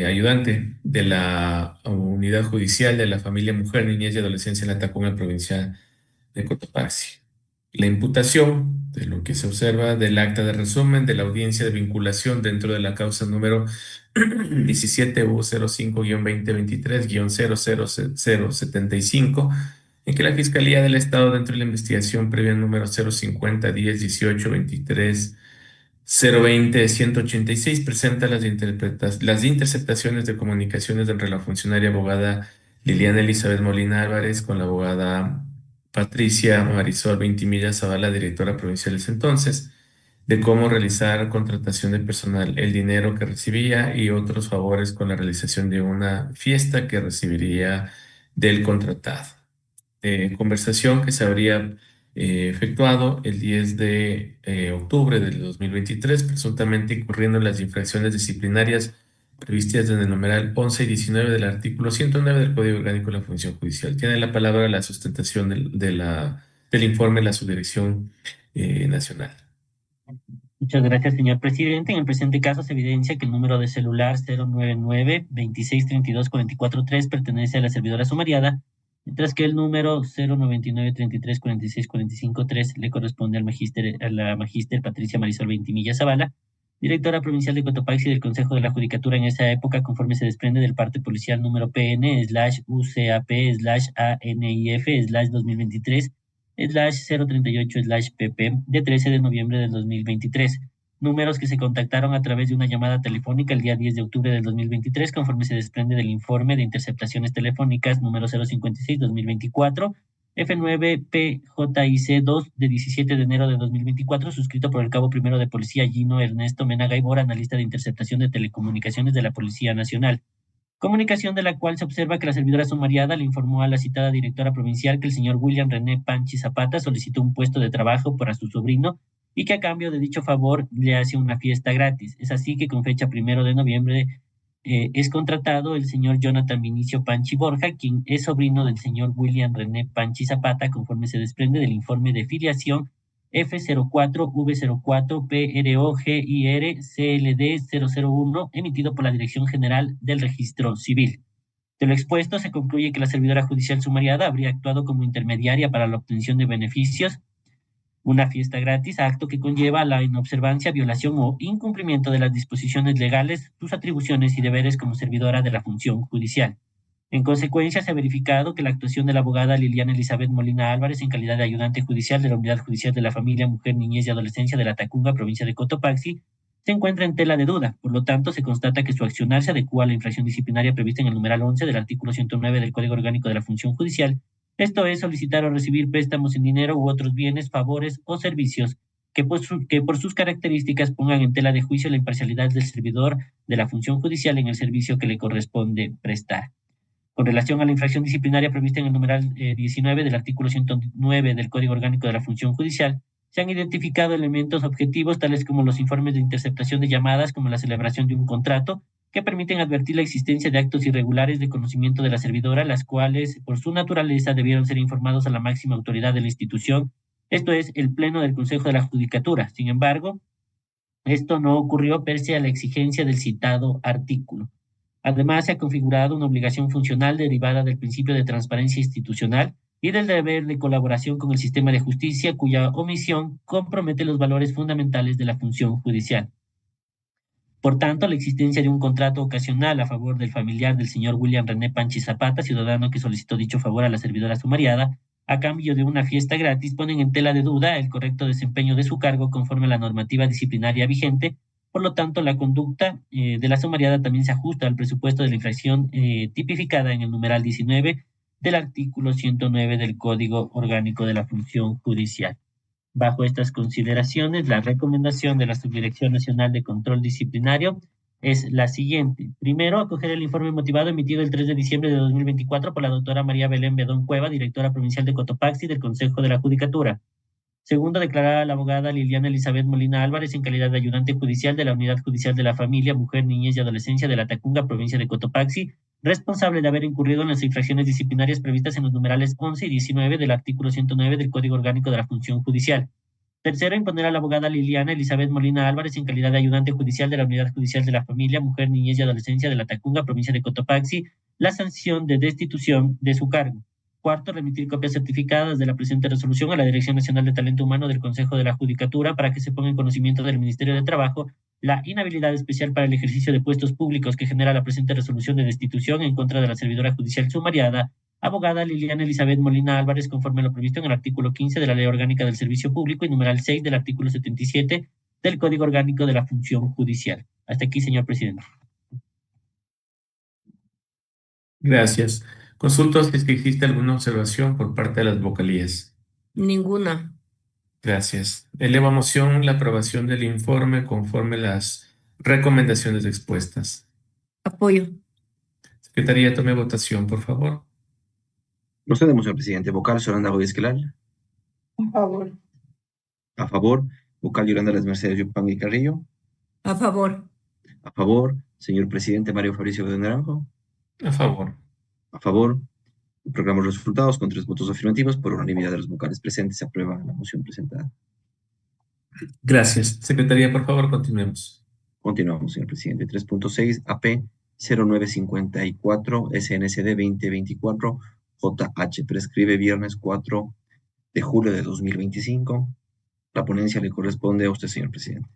ayudante de la unidad judicial de la familia, mujer, niñez y adolescencia en la Tacunga provincial de Cotopaxi. La imputación de lo que se observa del acta de resumen de la audiencia de vinculación dentro de la causa número 17U05-2023-00075, en que la Fiscalía del Estado, dentro de la investigación previa número 050-10-18-23-020-186, presenta las interceptaciones de comunicaciones entre la funcionaria abogada Liliana Elizabeth Molina Álvarez con la abogada Patricia Marisol Ventimilla Zavala, directora provincial de ese entonces, de cómo realizar contratación de personal, el dinero que recibía y otros favores con la realización de una fiesta que recibiría del contratado. Conversación que se habría efectuado el 10 de octubre del 2023, presuntamente incurriendo en las infracciones disciplinarias previstas en el numeral 11 y 19 del artículo 109 del Código Orgánico de la Función Judicial. Tiene la palabra la sustentación del informe la Subdirección Nacional. Muchas gracias, señor presidente. En el presente caso se evidencia que el número de celular 099-2632-443 pertenece a la servidora sumariada, mientras que el número 099-3346-453 le corresponde a la magíster Patricia Marisol Ventimilla Zavala, directora provincial de Cotopaxi del Consejo de la Judicatura en esa época, conforme se desprende del parte policial número PN/UCAP/ANIF/2023 /038/pp de 13 de noviembre del 2023, números que se contactaron a través de una llamada telefónica el día 10 de octubre del 2023, conforme se desprende del informe de interceptaciones telefónicas número 056/2024, F9PJIC2 de 17 de enero de 2024, suscrito por el cabo primero de policía Gino Ernesto Mena Gaibor, analista de interceptación de telecomunicaciones de la Policía Nacional. Comunicación de la cual se observa que la servidora sumariada le informó a la citada directora provincial que el señor William René Panchi Zapata solicitó un puesto de trabajo para su sobrino y que a cambio de dicho favor le hace una fiesta gratis. Es así que con fecha 1 de noviembre es contratado el señor Jonathan Vinicio Panchi Borja, quien es sobrino del señor William René Panchi Zapata, conforme se desprende del informe de filiación F04V04PROGIR-CLD001 emitido por la Dirección General del Registro Civil. De lo expuesto, se concluye que la servidora judicial sumariada habría actuado como intermediaria para la obtención de beneficios, una fiesta gratis, acto que conlleva la inobservancia, violación o incumplimiento de las disposiciones legales, sus atribuciones y deberes como servidora de la función judicial. En consecuencia, se ha verificado que la actuación de la abogada Liliana Elizabeth Molina Álvarez en calidad de ayudante judicial de la Unidad Judicial de la Familia, Mujer, Niñez y Adolescencia de la Tacunga, provincia de Cotopaxi, se encuentra en tela de duda. Por lo tanto, se constata que su accionar se adecua a la infracción disciplinaria prevista en el numeral 11 del artículo 109 del Código Orgánico de la Función Judicial. Esto es solicitar o recibir préstamos en dinero u otros bienes, favores o servicios que por sus características pongan en tela de juicio la imparcialidad del servidor de la función judicial en el servicio que le corresponde prestar. Con relación a la infracción disciplinaria prevista en el numeral 19 del artículo 109 del Código Orgánico de la Función Judicial, se han identificado elementos objetivos tales como los informes de interceptación de llamadas, como la celebración de un contrato, que permiten advertir la existencia de actos irregulares de conocimiento de la servidora, las cuales, por su naturaleza, debieron ser informados a la máxima autoridad de la institución, esto es, el Pleno del Consejo de la Judicatura. Sin embargo, esto no ocurrió pese a la exigencia del citado artículo. Además, se ha configurado una obligación funcional derivada del principio de transparencia institucional y del deber de colaboración con el sistema de justicia, cuya omisión compromete los valores fundamentales de la función judicial. Por tanto, la existencia de un contrato ocasional a favor del familiar del señor William René Panchi Zapata, ciudadano que solicitó dicho favor a la servidora sumariada, a cambio de una fiesta gratis, ponen en tela de duda el correcto desempeño de su cargo conforme a la normativa disciplinaria vigente. Por lo tanto, la conducta de la sumariada también se ajusta al presupuesto de la infracción tipificada en el numeral 19 del artículo 109 del Código Orgánico de la Función Judicial. Bajo estas consideraciones, la recomendación de la Subdirección Nacional de Control Disciplinario es la siguiente. Primero, acoger el informe motivado emitido el 3 de diciembre de 2024 por la doctora María Belén Bedón Cueva, directora provincial de Cotopaxi del Consejo de la Judicatura. Segundo, declarar a la abogada Liliana Elizabeth Molina Álvarez en calidad de ayudante judicial de la Unidad Judicial de la Familia, Mujer, Niñez y Adolescencia de la Tacunga, provincia de Cotopaxi, responsable de haber incurrido en las infracciones disciplinarias previstas en los numerales 11 y 19 del artículo 109 del Código Orgánico de la Función Judicial. Tercero, imponer a la abogada Liliana Elizabeth Molina Álvarez en calidad de ayudante judicial de la Unidad Judicial de la Familia, Mujer, Niñez y Adolescencia de la Tacunga, provincia de Cotopaxi, la sanción de destitución de su cargo. Cuarto, remitir copias certificadas de la presente resolución a la Dirección Nacional de Talento Humano del Consejo de la Judicatura para que se ponga en conocimiento del Ministerio de Trabajo la inhabilidad especial para el ejercicio de puestos públicos que genera la presente resolución de destitución en contra de la servidora judicial sumariada, abogada Liliana Elizabeth Molina Álvarez, conforme a lo previsto en el artículo 15 de la Ley Orgánica del Servicio Público y numeral 6 del artículo 77 del Código Orgánico de la Función Judicial. Hasta aquí, señor presidente. Gracias. Consulto si es que existe alguna observación por parte de las vocalías. Ninguna. Gracias. Elevo a moción la aprobación del informe conforme las recomendaciones expuestas. Apoyo. Secretaría, tome votación, por favor. Procedemos, señor presidente. Vocal Yolanda Gómez Esquelal. A favor. A favor. Vocal Yolanda Las Mercedes Yupanqui Carrillo. A favor. A favor. Señor presidente Mario Fabricio de Naranjo. A favor. A favor. Proclamo los resultados con 3 votos afirmativos por unanimidad de los vocales presentes. Se aprueba la moción presentada. Gracias. Secretaría, por favor, continuemos. Continuamos, señor presidente. 3.6 AP 0954 SNCD 2024 JH prescribe viernes 4 de julio de 2025. La ponencia le corresponde a usted, señor presidente.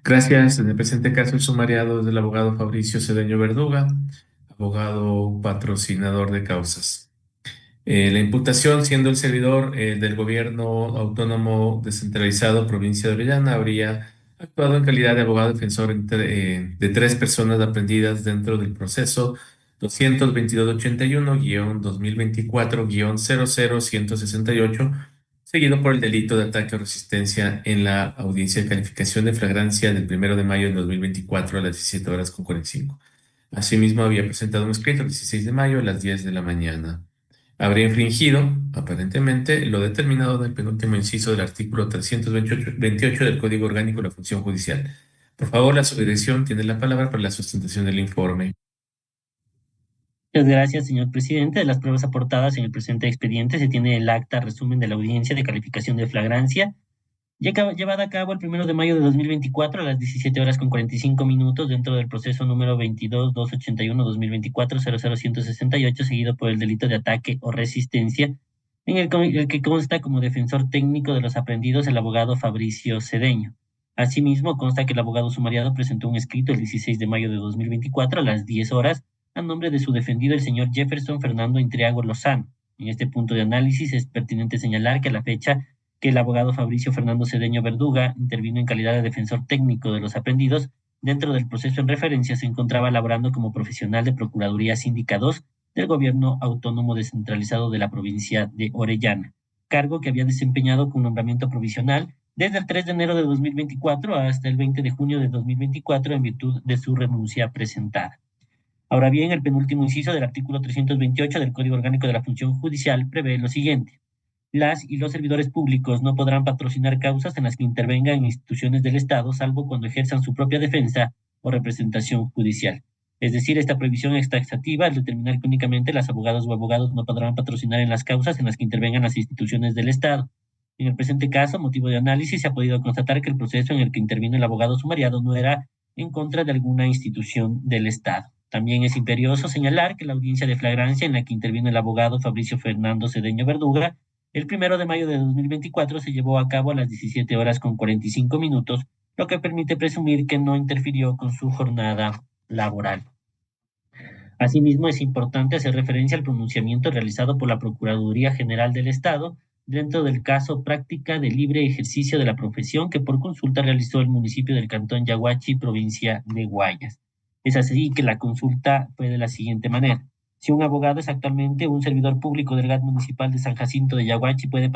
Gracias. En el presente caso, el sumariado es del abogado Fabricio Cedeño Verduga, abogado patrocinador de causas. La imputación, siendo el servidor del gobierno autónomo descentralizado provincia de Orellana, habría actuado en calidad de abogado defensor de 3 personas aprendidas dentro del proceso 22281-2024-00168, seguido por el delito de ataque o resistencia en la audiencia de calificación de flagrancia del 1 de mayo de 2024 a las 17:45. Asimismo, había presentado un escrito el 16 de mayo a las 10 de la mañana. Habría infringido, aparentemente, lo determinado en el penúltimo inciso del artículo 328 del Código Orgánico de la Función Judicial. Por favor, la subdirección tiene la palabra para la sustentación del informe. Muchas gracias, señor presidente. De las pruebas aportadas en el presente expediente se tiene el acta resumen de la audiencia de calificación de flagrancia llevada a cabo el 1 de mayo de 2024 a las 17:45 dentro del proceso número 22-281-2024-00168, seguido por el delito de ataque o resistencia, en el que consta como defensor técnico de los aprendidos el abogado Fabricio Cedeño. Asimismo, consta que el abogado sumariado presentó un escrito el 16 de mayo de 2024 a las 10 horas a nombre de su defendido, el señor Jefferson Fernando Intriago Lozano. En este punto de análisis es pertinente señalar que a la fecha que el abogado Fabricio Fernando Cedeño Verduga intervino en calidad de defensor técnico de los aprendidos, dentro del proceso en referencia se encontraba laborando como profesional de Procuraduría Síndica 2 del Gobierno Autónomo Descentralizado de la provincia de Orellana, cargo que había desempeñado con nombramiento provisional desde el 3 de enero de 2024 hasta el 20 de junio de 2024 en virtud de su renuncia presentada. Ahora bien, el penúltimo inciso del artículo 328 del Código Orgánico de la Función Judicial prevé lo siguiente: las y los servidores públicos no podrán patrocinar causas en las que intervengan instituciones del Estado, salvo cuando ejerzan su propia defensa o representación judicial. Es decir, esta prohibición es taxativa al determinar que únicamente las abogadas o abogados no podrán patrocinar en las causas en las que intervengan las instituciones del Estado. En el presente caso, motivo de análisis, se ha podido constatar que el proceso en el que intervino el abogado sumariado no era en contra de alguna institución del Estado. También es imperioso señalar que la audiencia de flagrancia en la que intervino el abogado Fabricio Fernando Cedeño Verduga el 1 de mayo de 2024 se llevó a cabo a las 17:45, lo que permite presumir que no interfirió con su jornada laboral. Asimismo, es importante hacer referencia al pronunciamiento realizado por la Procuraduría General del Estado dentro del caso Práctica de Libre Ejercicio de la Profesión que por consulta realizó el municipio del Cantón Yaguachi, provincia de Guayas. Es así que la consulta fue de la siguiente manera: si un abogado es actualmente un servidor público del GAT municipal de San Jacinto de Yaguachi, puede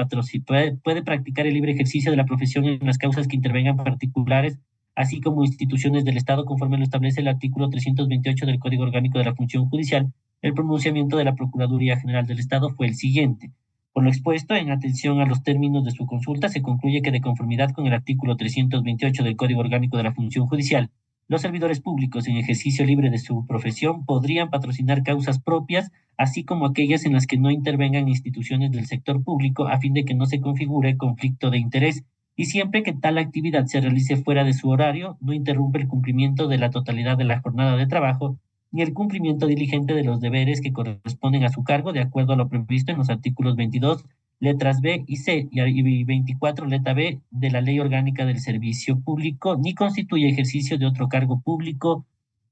practicar el libre ejercicio de la profesión en las causas que intervengan particulares, así como instituciones del Estado, conforme lo establece el artículo 328 del Código Orgánico de la Función Judicial. El pronunciamiento de la Procuraduría General del Estado fue el siguiente: por lo expuesto, en atención a los términos de su consulta, se concluye que, de conformidad con el artículo 328 del Código Orgánico de la Función Judicial, los servidores públicos en ejercicio libre de su profesión podrían patrocinar causas propias, así como aquellas en las que no intervengan instituciones del sector público, a fin de que no se configure conflicto de interés, y siempre que tal actividad se realice fuera de su horario, no interrumpe el cumplimiento de la totalidad de la jornada de trabajo, ni el cumplimiento diligente de los deberes que corresponden a su cargo, de acuerdo a lo previsto en los artículos 22, letras B y C, y 24, letra B, de la Ley Orgánica del Servicio Público, ni constituye ejercicio de otro cargo público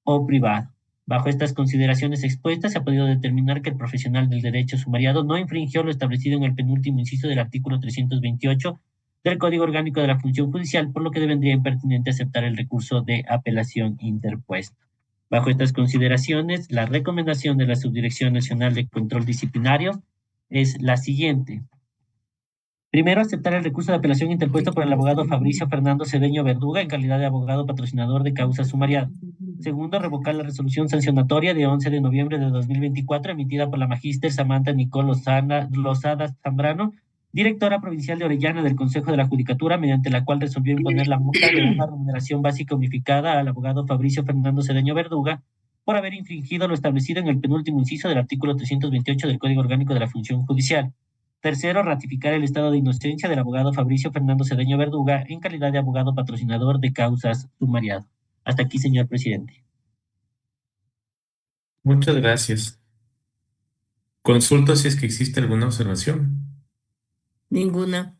o privado. Bajo estas consideraciones expuestas, se ha podido determinar que el profesional del derecho sumariado no infringió lo establecido en el penúltimo inciso del artículo 328 del Código Orgánico de la Función Judicial, por lo que devendría impertinente aceptar el recurso de apelación interpuesto. Bajo estas consideraciones, la recomendación de la Subdirección Nacional de Control Disciplinario es la siguiente: Primero, aceptar el recurso de apelación interpuesto por el abogado Fabricio Fernando Cedeño Verduga en calidad de abogado patrocinador de causa sumariada. Segundo, revocar la resolución sancionatoria de 11 de noviembre de 2024 emitida por la magíster Samantha Nicole Lozada Zambrano, directora provincial de Orellana del Consejo de la Judicatura, mediante la cual resolvió imponer la multa de una remuneración básica unificada al abogado Fabricio Fernando Cedeño Verduga por haber infringido lo establecido en el penúltimo inciso del artículo 328 del Código Orgánico de la Función Judicial. Tercero, ratificar el estado de inocencia del abogado Fabricio Fernando Cedeño Verduga en calidad de abogado patrocinador de causas sumariado. Hasta aquí, señor presidente. Muchas gracias. Consulto si es que existe alguna observación. Ninguna.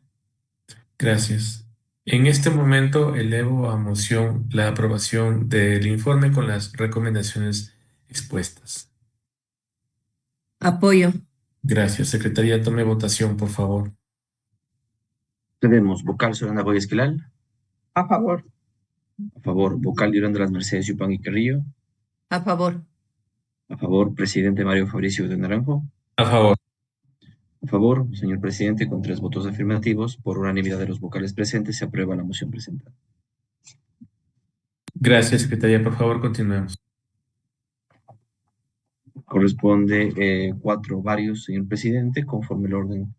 Gracias. En este momento elevo a moción la aprobación del informe con las recomendaciones expuestas. Apoyo. Gracias. Secretaría, tome votación, por favor. Tenemos vocal Sorana Boy Esquilal, A favor. a favor, vocal Durán de las Mercedes Yupan y Carrillo, A favor. a favor, presidente Mario Fabricio de Naranjo, A favor. a favor, señor presidente, con 3 votos afirmativos, por unanimidad de los vocales presentes, se aprueba la moción presentada. Gracias, Secretaría. Por favor, continuemos. Corresponde 4 varios, señor presidente, conforme el orden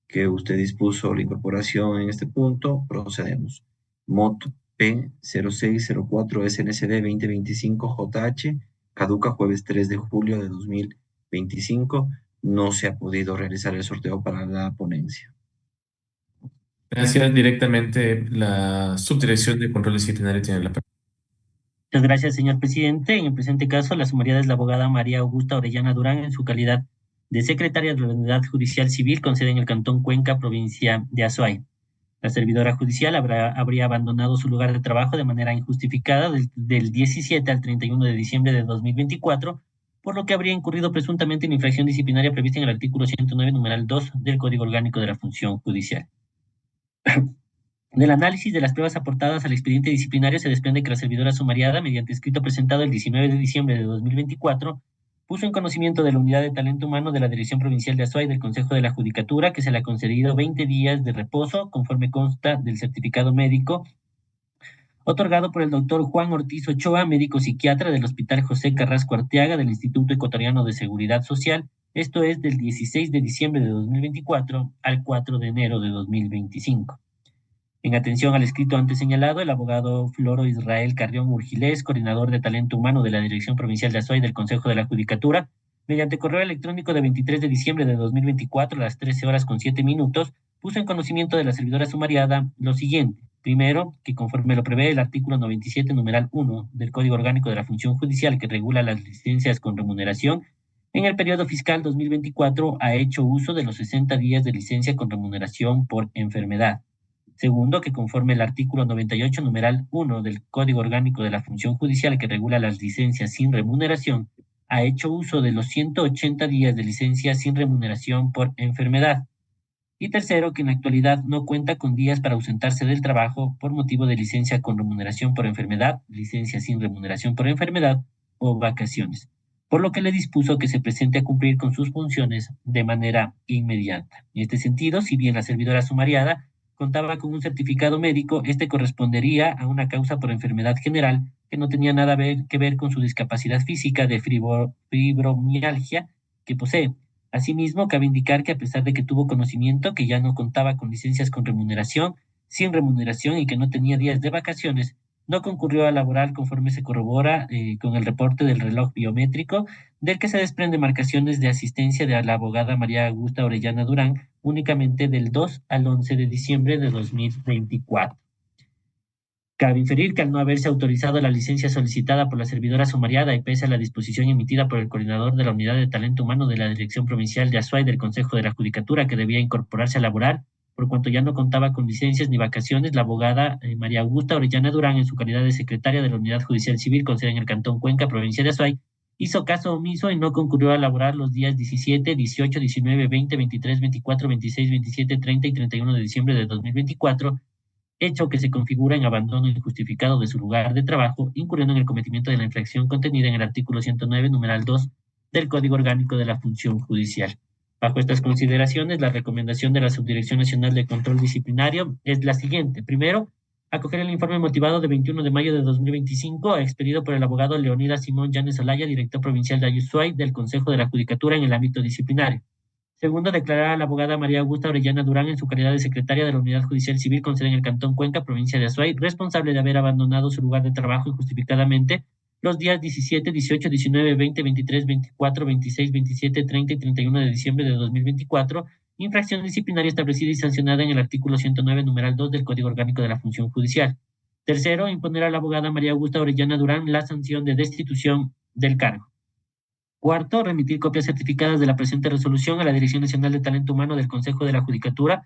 que usted dispuso la incorporación en este punto, procedemos. MOT P0604 SNCD 2025 JH, caduca jueves 3 de julio de 2025, no se ha podido realizar el sorteo para la ponencia. Gracias. Directamente la Subdirección de Control Disciplinario tiene la palabra. Muchas gracias, señor presidente. En el presente caso, la sumariada es la abogada María Augusta Orellana Durán en su calidad de secretaria de la Unidad Judicial Civil con sede en el Cantón Cuenca, provincia de Azuay. La servidora judicial habría abandonado su lugar de trabajo de manera injustificada del 17 al 31 de diciembre de 2024, por lo que habría incurrido presuntamente en infracción disciplinaria prevista en el artículo 109, numeral 2 del Código Orgánico de la Función Judicial. Del análisis de las pruebas aportadas al expediente disciplinario se desprende que la servidora sumariada, mediante escrito presentado el 19 de diciembre de 2024, puso en conocimiento de la Unidad de Talento Humano de la Dirección Provincial de Azuay del Consejo de la Judicatura que se le ha concedido 20 días de reposo, conforme consta del certificado médico otorgado por el doctor Juan Ortiz Ochoa, médico psiquiatra del Hospital José Carrasco Arteaga del Instituto Ecuatoriano de Seguridad Social, esto es del 16 de diciembre de 2024 al 4 de enero de 2025. En atención al escrito antes señalado, el abogado Floro Israel Carrión Urgilés, coordinador de talento humano de la Dirección Provincial de Azuay del Consejo de la Judicatura, mediante correo electrónico de 23 de diciembre de 2024 a las 13:07, puso en conocimiento de la servidora sumariada lo siguiente. Primero, que conforme lo prevé el artículo 97, numeral 1 del Código Orgánico de la Función Judicial que regula las licencias con remuneración, en el periodo fiscal 2024 ha hecho uso de los 60 días de licencia con remuneración por enfermedad. Segundo, que conforme el artículo 98, numeral 1 del Código Orgánico de la Función Judicial que regula las licencias sin remuneración, ha hecho uso de los 180 días de licencia sin remuneración por enfermedad. Y tercero, que en la actualidad no cuenta con días para ausentarse del trabajo por motivo de licencia con remuneración por enfermedad, licencia sin remuneración por enfermedad o vacaciones, por lo que le dispuso que se presente a cumplir con sus funciones de manera inmediata. En este sentido, si bien la servidora sumariada contaba con un certificado médico, este correspondería a una causa por enfermedad general que no tenía nada que ver con su discapacidad física de fibromialgia que posee. Asimismo, cabe indicar que a pesar de que tuvo conocimiento que ya no contaba con licencias con remuneración, sin remuneración y que no tenía días de vacaciones, no concurrió a laborar conforme se corrobora con el reporte del reloj biométrico, del que se desprende marcaciones de asistencia de la abogada María Augusta Orellana Durán, únicamente del 2 al 11 de diciembre de 2024. Cabe inferir que al no haberse autorizado la licencia solicitada por la servidora sumariada y pese a la disposición emitida por el coordinador de la Unidad de Talento Humano de la Dirección Provincial de Azuay del Consejo de la Judicatura que debía incorporarse a laborar, por cuanto ya no contaba con licencias ni vacaciones, la abogada María Augusta Orellana Durán, en su calidad de secretaria de la Unidad Judicial Civil con sede en el Cantón Cuenca, provincia de Azuay, hizo caso omiso y no concurrió a laborar los días 17, 18, 19, 20, 23, 24, 26, 27, 30 y 31 de diciembre de 2024, hecho que se configura en abandono injustificado de su lugar de trabajo, incurriendo en el cometimiento de la infracción contenida en el artículo 109, numeral 2 del Código Orgánico de la Función Judicial. Bajo estas consideraciones, la recomendación de la Subdirección Nacional de Control Disciplinario es la siguiente. Primero, acoger el informe motivado de 21 de mayo de 2025, expedido por el abogado Leonidas Simón Llanes Olaya, director provincial de Ayusuay del Consejo de la Judicatura en el ámbito disciplinario. Segundo, declarar a la abogada María Augusta Orellana Durán en su calidad de secretaria de la Unidad Judicial Civil con sede en el Cantón Cuenca, provincia de Azuay, responsable de haber abandonado su lugar de trabajo injustificadamente los días 17, 18, 19, 20, 23, 24, 26, 27, 30 y 31 de diciembre de 2024, infracción disciplinaria establecida y sancionada en el artículo 109, numeral 2 del Código Orgánico de la Función Judicial. Tercero, imponer a la abogada María Augusta Orellana Durán la sanción de destitución del cargo. Cuarto, remitir copias certificadas de la presente resolución a la Dirección Nacional de Talento Humano del Consejo de la Judicatura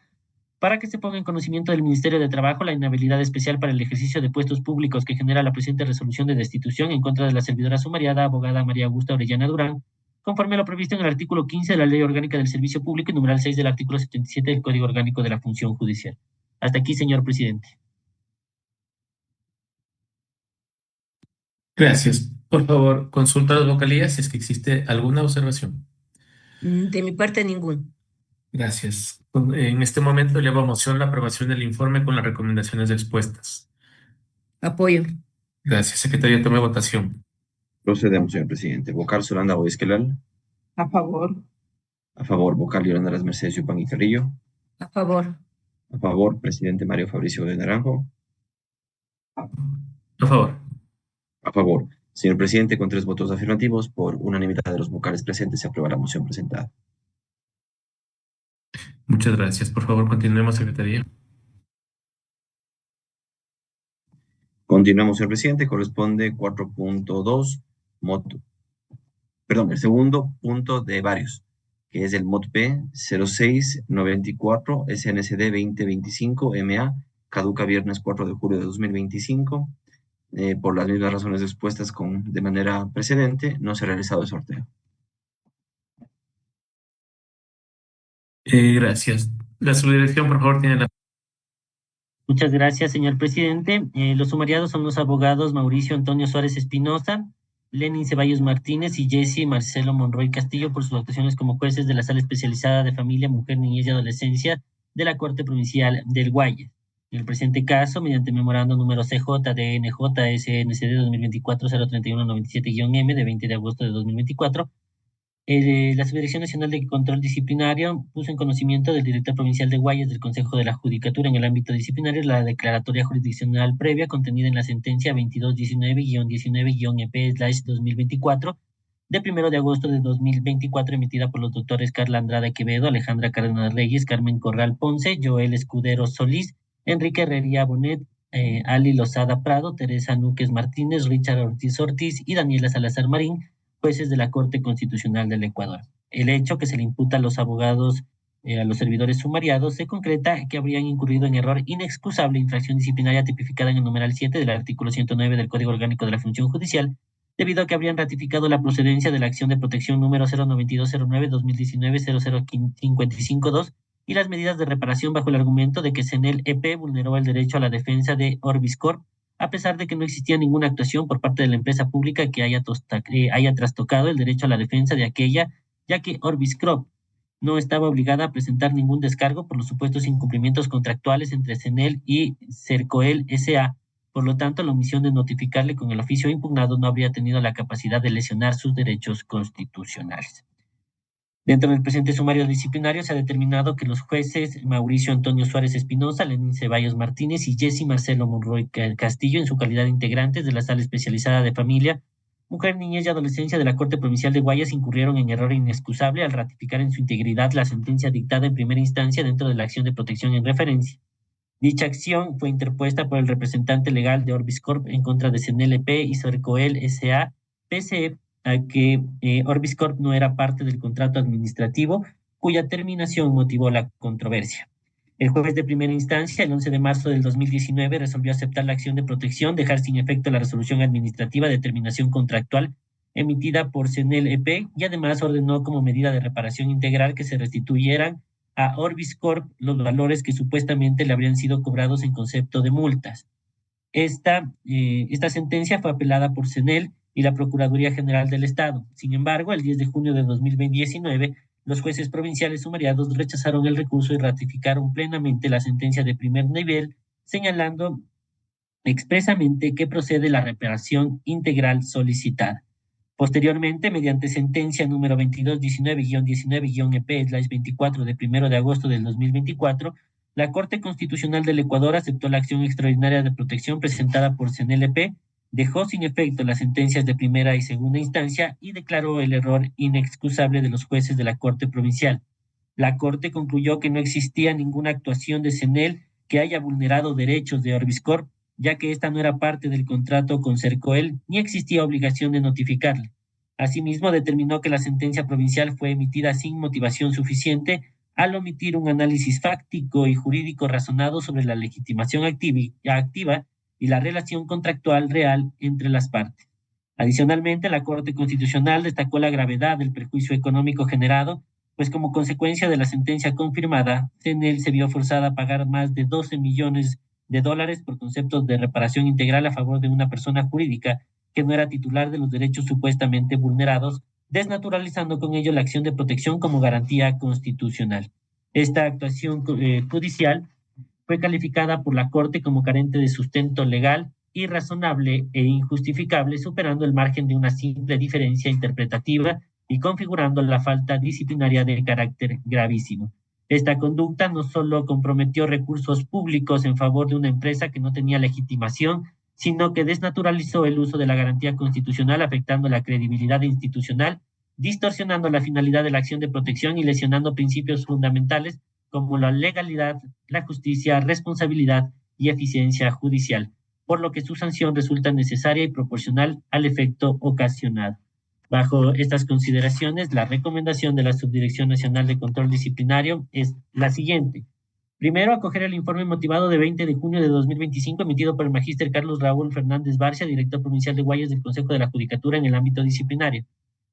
para que se ponga en conocimiento del Ministerio de Trabajo la inhabilidad especial para el ejercicio de puestos públicos que genera la presente resolución de destitución en contra de la servidora sumariada abogada María Augusta Orellana Durán, conforme a lo previsto en el artículo 15 de la Ley Orgánica del Servicio Público y numeral 6 del artículo 77 del Código Orgánico de la Función Judicial. Hasta aquí, señor presidente. Gracias. Por favor, consulta a las vocalías si es que existe alguna observación. De mi parte, ninguno. Gracias. En este momento llevo a moción la aprobación del informe con las recomendaciones expuestas. Apoyo. Gracias, secretaria. Tome votación. Procedemos, señor presidente. Vocal Solanda Boesquelal. A favor. A favor, vocal Yolanda Las Mercedes Yupan y Carrillo. A favor. A favor, presidente Mario Fabricio de Naranjo. A favor. A favor. Señor presidente, con 3 votos afirmativos, por unanimidad de los vocales presentes, se aprueba la moción presentada. Muchas gracias. Por favor, continuemos, secretaría. Continuamos, señor presidente. Corresponde 4.2, el segundo punto de varios, que es el MOT P 0694 SNCD 2025 MA, caduca viernes 4 de julio de 2025. Por las mismas razones expuestas de manera precedente, no se ha realizado el sorteo. Gracias. La subdirección, por favor, tiene la... Muchas gracias, señor presidente. Los sumariados son los abogados Mauricio Antonio Suárez Espinosa, Lenin Ceballos Martínez y Jesse Marcelo Monroy Castillo por sus actuaciones como jueces de la Sala Especializada de Familia, Mujer, Niñez y Adolescencia de la Corte Provincial del Guayas. En el presente caso, mediante memorando número CJ-DNJ-SNCD 2024-03197-M de 20 de agosto de 2024, la Subdirección Nacional de Control Disciplinario puso en conocimiento del director provincial de Guayas del Consejo de la Judicatura en el ámbito disciplinario la declaratoria jurisdiccional previa contenida en la sentencia 2219-19-EP/2024 de 1 de agosto de 2024 emitida por los doctores Carla Andrade Quevedo, Alejandra Cárdenas Reyes, Carmen Corral Ponce, Joel Escudero Solís, Enrique Herrería Bonet, Ali Lozada Prado, Teresa Núquez Martínez, Richard Ortiz Ortiz y Daniela Salazar Marín, jueces de la Corte Constitucional del Ecuador. El hecho que se le imputa a los abogados, a los servidores sumariados, se concreta que habrían incurrido en error inexcusable, infracción disciplinaria tipificada en el numeral 7 del artículo 109 del Código Orgánico de la Función Judicial, debido a que habrían ratificado la procedencia de la acción de protección número 09209-2019-00552 y las medidas de reparación bajo el argumento de que CNEL EP vulneró el derecho a la defensa de Orbis Corp, a pesar de que no existía ninguna actuación por parte de la empresa pública que haya trastocado el derecho a la defensa de aquella, ya que Orbis Corp no estaba obligada a presentar ningún descargo por los supuestos incumplimientos contractuales entre CNEL y Cercoel S.A. Por lo tanto, la omisión de notificarle con el oficio impugnado no habría tenido la capacidad de lesionar sus derechos constitucionales. Dentro del presente sumario disciplinario se ha determinado que los jueces Mauricio Antonio Suárez Espinosa, Lenín Ceballos Martínez y Jesse Marcelo Monroy Castillo, en su calidad de integrantes de la Sala Especializada de Familia, Mujer, Niñez y Adolescencia de la Corte Provincial de Guayas, incurrieron en error inexcusable al ratificar en su integridad la sentencia dictada en primera instancia dentro de la acción de protección en referencia. Dicha acción fue interpuesta por el representante legal de Orbis Corp en contra de CNLP y Cercoel S.A., pese a que Orbis Corp no era parte del contrato administrativo, cuya terminación motivó la controversia. El juez de primera instancia, el 11 de marzo del 2019, resolvió aceptar la acción de protección, dejar sin efecto la resolución administrativa de terminación contractual emitida por CNLP y además ordenó como medida de reparación integral que se restituyeran a Orbis Corp los valores que supuestamente le habrían sido cobrados en concepto de multas. Esta sentencia fue apelada por CNEL y la Procuraduría General del Estado. Sin embargo, el 10 de junio de 2019, los jueces provinciales sumariados rechazaron el recurso y ratificaron plenamente la sentencia de primer nivel, señalando expresamente que procede la reparación integral solicitada. Posteriormente, mediante sentencia número 2219-19-EP/24 de 1 de agosto del 2024, la Corte Constitucional del Ecuador aceptó la acción extraordinaria de protección presentada por CNLP, dejó sin efecto las sentencias de primera y segunda instancia y declaró el error inexcusable de los jueces de la Corte Provincial. La Corte concluyó que no existía ninguna actuación de CNEL que haya vulnerado derechos de Orbiscorp, ya que esta no era parte del contrato con Cercoel, ni existía obligación de notificarle. Asimismo, determinó que la sentencia provincial fue emitida sin motivación suficiente al omitir un análisis fáctico y jurídico razonado sobre la legitimación activa y la relación contractual real entre las partes. Adicionalmente, la Corte Constitucional destacó la gravedad del perjuicio económico generado, pues como consecuencia de la sentencia confirmada, CNEL se vio forzada a pagar más de 12 millones de dólares por conceptos de reparación integral a favor de una persona jurídica que no era titular de los derechos supuestamente vulnerados, desnaturalizando con ello la acción de protección como garantía constitucional. Esta actuación judicial fue calificada por la Corte como carente de sustento legal, irrazonable e injustificable, superando el margen de una simple diferencia interpretativa y configurando la falta disciplinaria de carácter gravísimo. Esta conducta no solo comprometió recursos públicos en favor de una empresa que no tenía legitimación, sino que desnaturalizó el uso de la garantía constitucional, afectando la credibilidad institucional, distorsionando la finalidad de la acción de protección y lesionando principios fundamentales como la legalidad, la justicia, responsabilidad y eficiencia judicial, por lo que su sanción resulta necesaria y proporcional al efecto ocasionado. Bajo estas consideraciones, la recomendación de la Subdirección Nacional de Control Disciplinario es la siguiente. Primero, acoger el informe motivado de 20 de junio de 2025 emitido por el magíster Carlos Raúl Fernández Barcia, director provincial de Guayas del Consejo de la Judicatura en el ámbito disciplinario.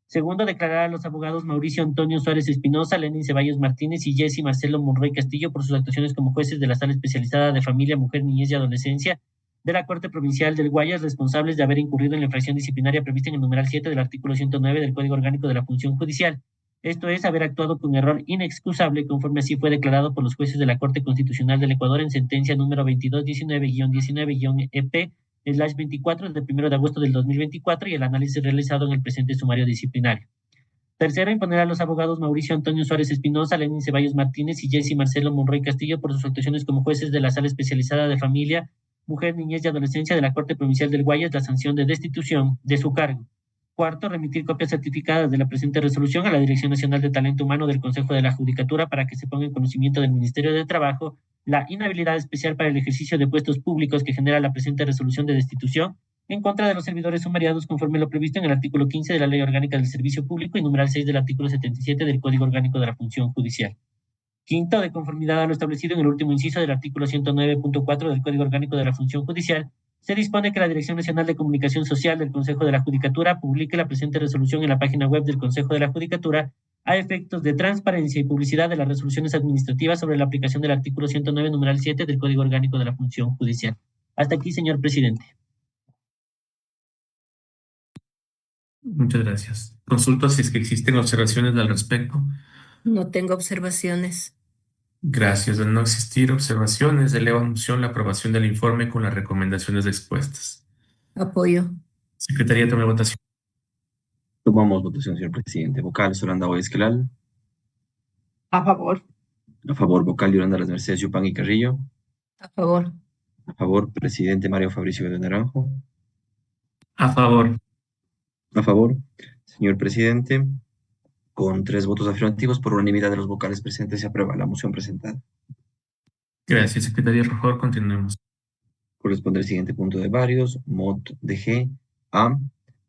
Segundo, declarar a los abogados Mauricio Antonio Suárez Espinosa, Lenin Ceballos Martínez y Jesse Marcelo Monroy Castillo por sus actuaciones como jueces de la Sala Especializada de Familia, Mujer, Niñez y Adolescencia de la Corte Provincial del Guayas, responsables de haber incurrido en la infracción disciplinaria prevista en el numeral 7 del artículo 109 del Código Orgánico de la Función Judicial. Esto es, haber actuado con error inexcusable, conforme así fue declarado por los jueces de la Corte Constitucional del Ecuador en sentencia número 2219-19-EP/24 del 1 de agosto del 2024 y el análisis realizado en el presente sumario disciplinario. Tercero, imponer a los abogados Mauricio Antonio Suárez Espinosa, Lenin Ceballos Martínez y Jesse Marcelo Monroy Castillo por sus actuaciones como jueces de la Sala Especializada de Familia, Mujer, Niñez y Adolescencia de la Corte Provincial del Guayas la sanción de destitución de su cargo. Cuarto, remitir copias certificadas de la presente resolución a la Dirección Nacional de Talento Humano del Consejo de la Judicatura para que se ponga en conocimiento del Ministerio de Trabajo la inhabilidad especial para el ejercicio de puestos públicos que genera la presente resolución de destitución en contra de los servidores sumariados conforme lo previsto en el artículo 15 de la Ley Orgánica del Servicio Público y numeral 6 del artículo 77 del Código Orgánico de la Función Judicial. Quinto, de conformidad a lo establecido en el último inciso del artículo 109.4 del Código Orgánico de la Función Judicial, se dispone que la Dirección Nacional de Comunicación Social del Consejo de la Judicatura publique la presente resolución en la página web del Consejo de la Judicatura a efectos de transparencia y publicidad de las resoluciones administrativas sobre la aplicación del artículo 109, numeral 7 del Código Orgánico de la Función Judicial. Hasta aquí, señor presidente. Muchas gracias. Consulto si es que existen observaciones al respecto. No tengo observaciones. Gracias. Al no existir observaciones, elevo a moción la aprobación del informe con las recomendaciones expuestas. Apoyo. Secretaría, tome votación. Tomamos votación, señor presidente. Vocal, Solanda Esquelal. A favor. A favor, vocal, Yolanda Las Mercedes, Yupan y Carrillo. A favor. A favor, presidente Mario Fabricio de Naranjo. A favor. A favor, señor presidente. Con 3 votos afirmativos, por unanimidad de los vocales presentes, se aprueba la moción presentada. Gracias, Secretaría. Por favor, continuemos. Corresponde al siguiente punto de varios. Mod DG A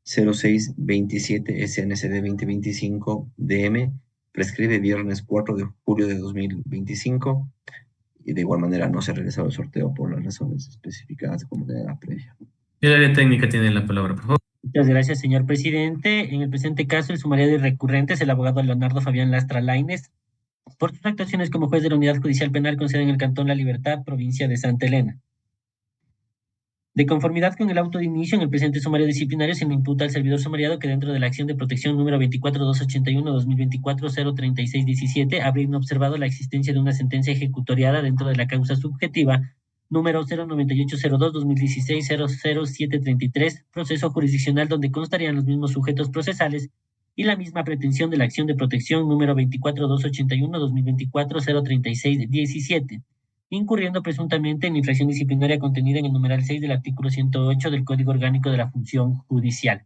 0627 SNCD 2025 DM. Prescribe viernes 4 de julio de 2025. Y de igual manera no se ha realizado el sorteo por las razones especificadas como de la previa. El área técnica tiene la palabra, por favor. Muchas gracias, señor presidente. En el presente caso, el sumariado y recurrente es el abogado Leonardo Fabián Lastra Lainez, por sus actuaciones como juez de la Unidad Judicial Penal con sede en el Cantón La Libertad, provincia de Santa Elena. De conformidad con el auto de inicio, en el presente sumario disciplinario se le imputa al servidor sumariado que dentro de la acción de protección número 24281-2024-03617 habría inobservado la existencia de una sentencia ejecutoriada dentro de la causa subjetiva número 09802-2016-00733, proceso jurisdiccional donde constarían los mismos sujetos procesales y la misma pretensión de la acción de protección número 24281-2024-03617, incurriendo presuntamente en la infracción disciplinaria contenida en el numeral 6 del artículo 108 del Código Orgánico de la Función Judicial.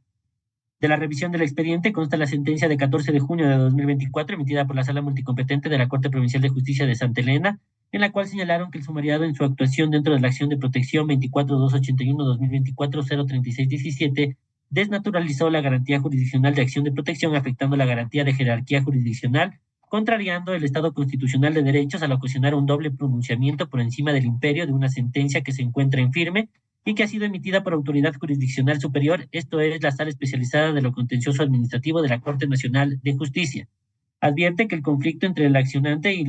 De la revisión del expediente consta la sentencia de 14 de junio de 2024 emitida por la Sala Multicompetente de la Corte Provincial de Justicia de Santa Elena, en la cual señalaron que el sumariado en su actuación dentro de la acción de protección 24281-2024-03617 desnaturalizó la garantía jurisdiccional de acción de protección, afectando la garantía de jerarquía jurisdiccional, contrariando el Estado constitucional de derechos al ocasionar un doble pronunciamiento por encima del imperio de una sentencia que se encuentra en firme y que ha sido emitida por autoridad jurisdiccional superior, esto es la Sala Especializada de lo Contencioso Administrativo de la Corte Nacional de Justicia. Advierte que el conflicto entre el accionante y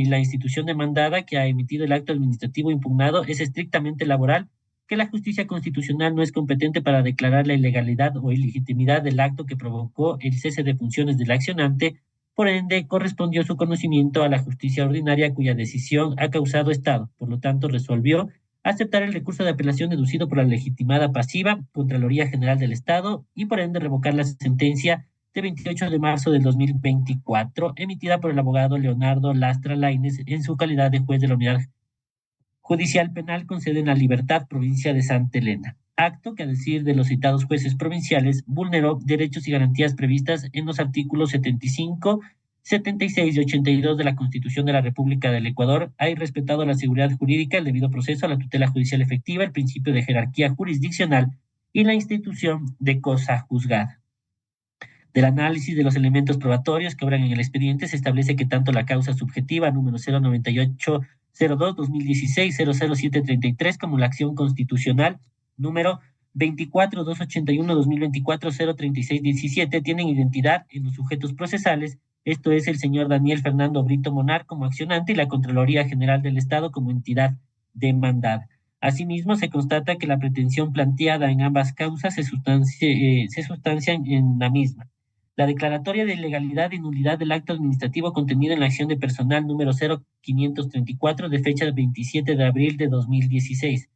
la institución demandada que ha emitido el acto administrativo impugnado es estrictamente laboral, que la justicia constitucional no es competente para declarar la ilegalidad o ilegitimidad del acto que provocó el cese de funciones del accionante, por ende correspondió su conocimiento a la justicia ordinaria cuya decisión ha causado estado, por lo tanto resolvió aceptar el recurso de apelación deducido por la legitimada pasiva, Contraloría General del Estado, y por ende revocar la sentencia de 28 de marzo del 2024, emitida por el abogado Leonardo Lastra Lainez en su calidad de juez de la Unidad Judicial Penal con sede en La Libertad, provincia de Santa Elena. Acto que, a decir de los citados jueces provinciales, vulneró derechos y garantías previstas en los artículos 75, 76 y 82 de la Constitución de la República del Ecuador, ha irrespetado la seguridad jurídica, el debido proceso, la tutela judicial efectiva, el principio de jerarquía jurisdiccional y la institución de cosa juzgada. Del análisis de los elementos probatorios que obran en el expediente, se establece que tanto la causa subjetiva número 09802-2016-00733 como la acción constitucional número 24281-2024-03617 tienen identidad en los sujetos procesales, esto es el señor Daniel Fernando Brito Monar como accionante y la Contraloría General del Estado como entidad demandada. Asimismo, se constata que la pretensión planteada en ambas causas se sustancian en la misma. La declaratoria de ilegalidad y nulidad del acto administrativo contenido en la acción de personal número 0534 de fecha del 27 de abril de 2016.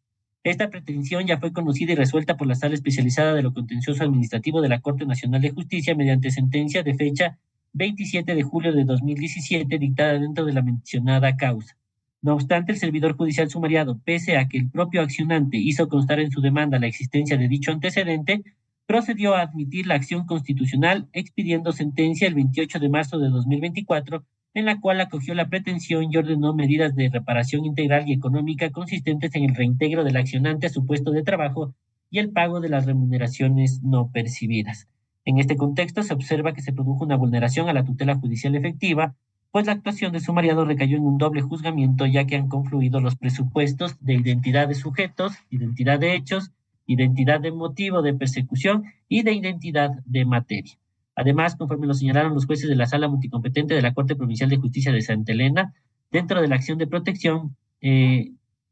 Esta pretensión ya fue conocida y resuelta por la Sala Especializada de lo Contencioso Administrativo de la Corte Nacional de Justicia mediante sentencia de fecha 27 de julio de 2017 dictada dentro de la mencionada causa. No obstante, el servidor judicial sumariado, pese a que el propio accionante hizo constar en su demanda la existencia de dicho antecedente, procedió a admitir la acción constitucional expidiendo sentencia el 28 de marzo de 2024, en la cual acogió la pretensión y ordenó medidas de reparación integral y económica consistentes en el reintegro del accionante a su puesto de trabajo y el pago de las remuneraciones no percibidas. En este contexto se observa que se produjo una vulneración a la tutela judicial efectiva, pues la actuación del sumariado recayó en un doble juzgamiento, ya que han confluido los presupuestos de identidad de sujetos, identidad de hechos, identidad de motivo de persecución y de identidad de materia. Además, conforme lo señalaron los jueces de la Sala Multicompetente de la Corte Provincial de Justicia de Santa Elena, dentro de la acción de protección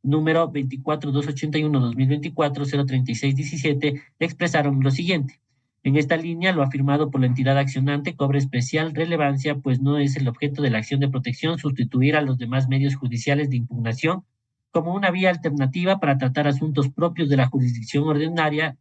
número 24281-2024-03617, expresaron lo siguiente. En esta línea, lo afirmado por la entidad accionante cobra especial relevancia, pues no es el objeto de la acción de protección sustituir a los demás medios judiciales de impugnación como una vía alternativa para tratar asuntos propios de la jurisdicción ordinaria,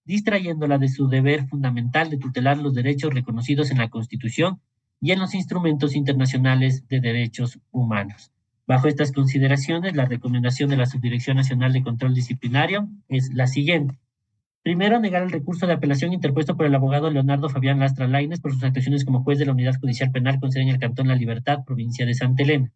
distrayéndola de su deber fundamental de tutelar los derechos reconocidos en la Constitución y en los instrumentos internacionales de derechos humanos. Bajo estas consideraciones, la recomendación de la Subdirección Nacional de Control Disciplinario es la siguiente. Primero, negar el recurso de apelación interpuesto por el abogado Leonardo Fabián Lastra Lainez por sus actuaciones como juez de la Unidad Judicial Penal con sede en el Cantón La Libertad, provincia de Santa Elena.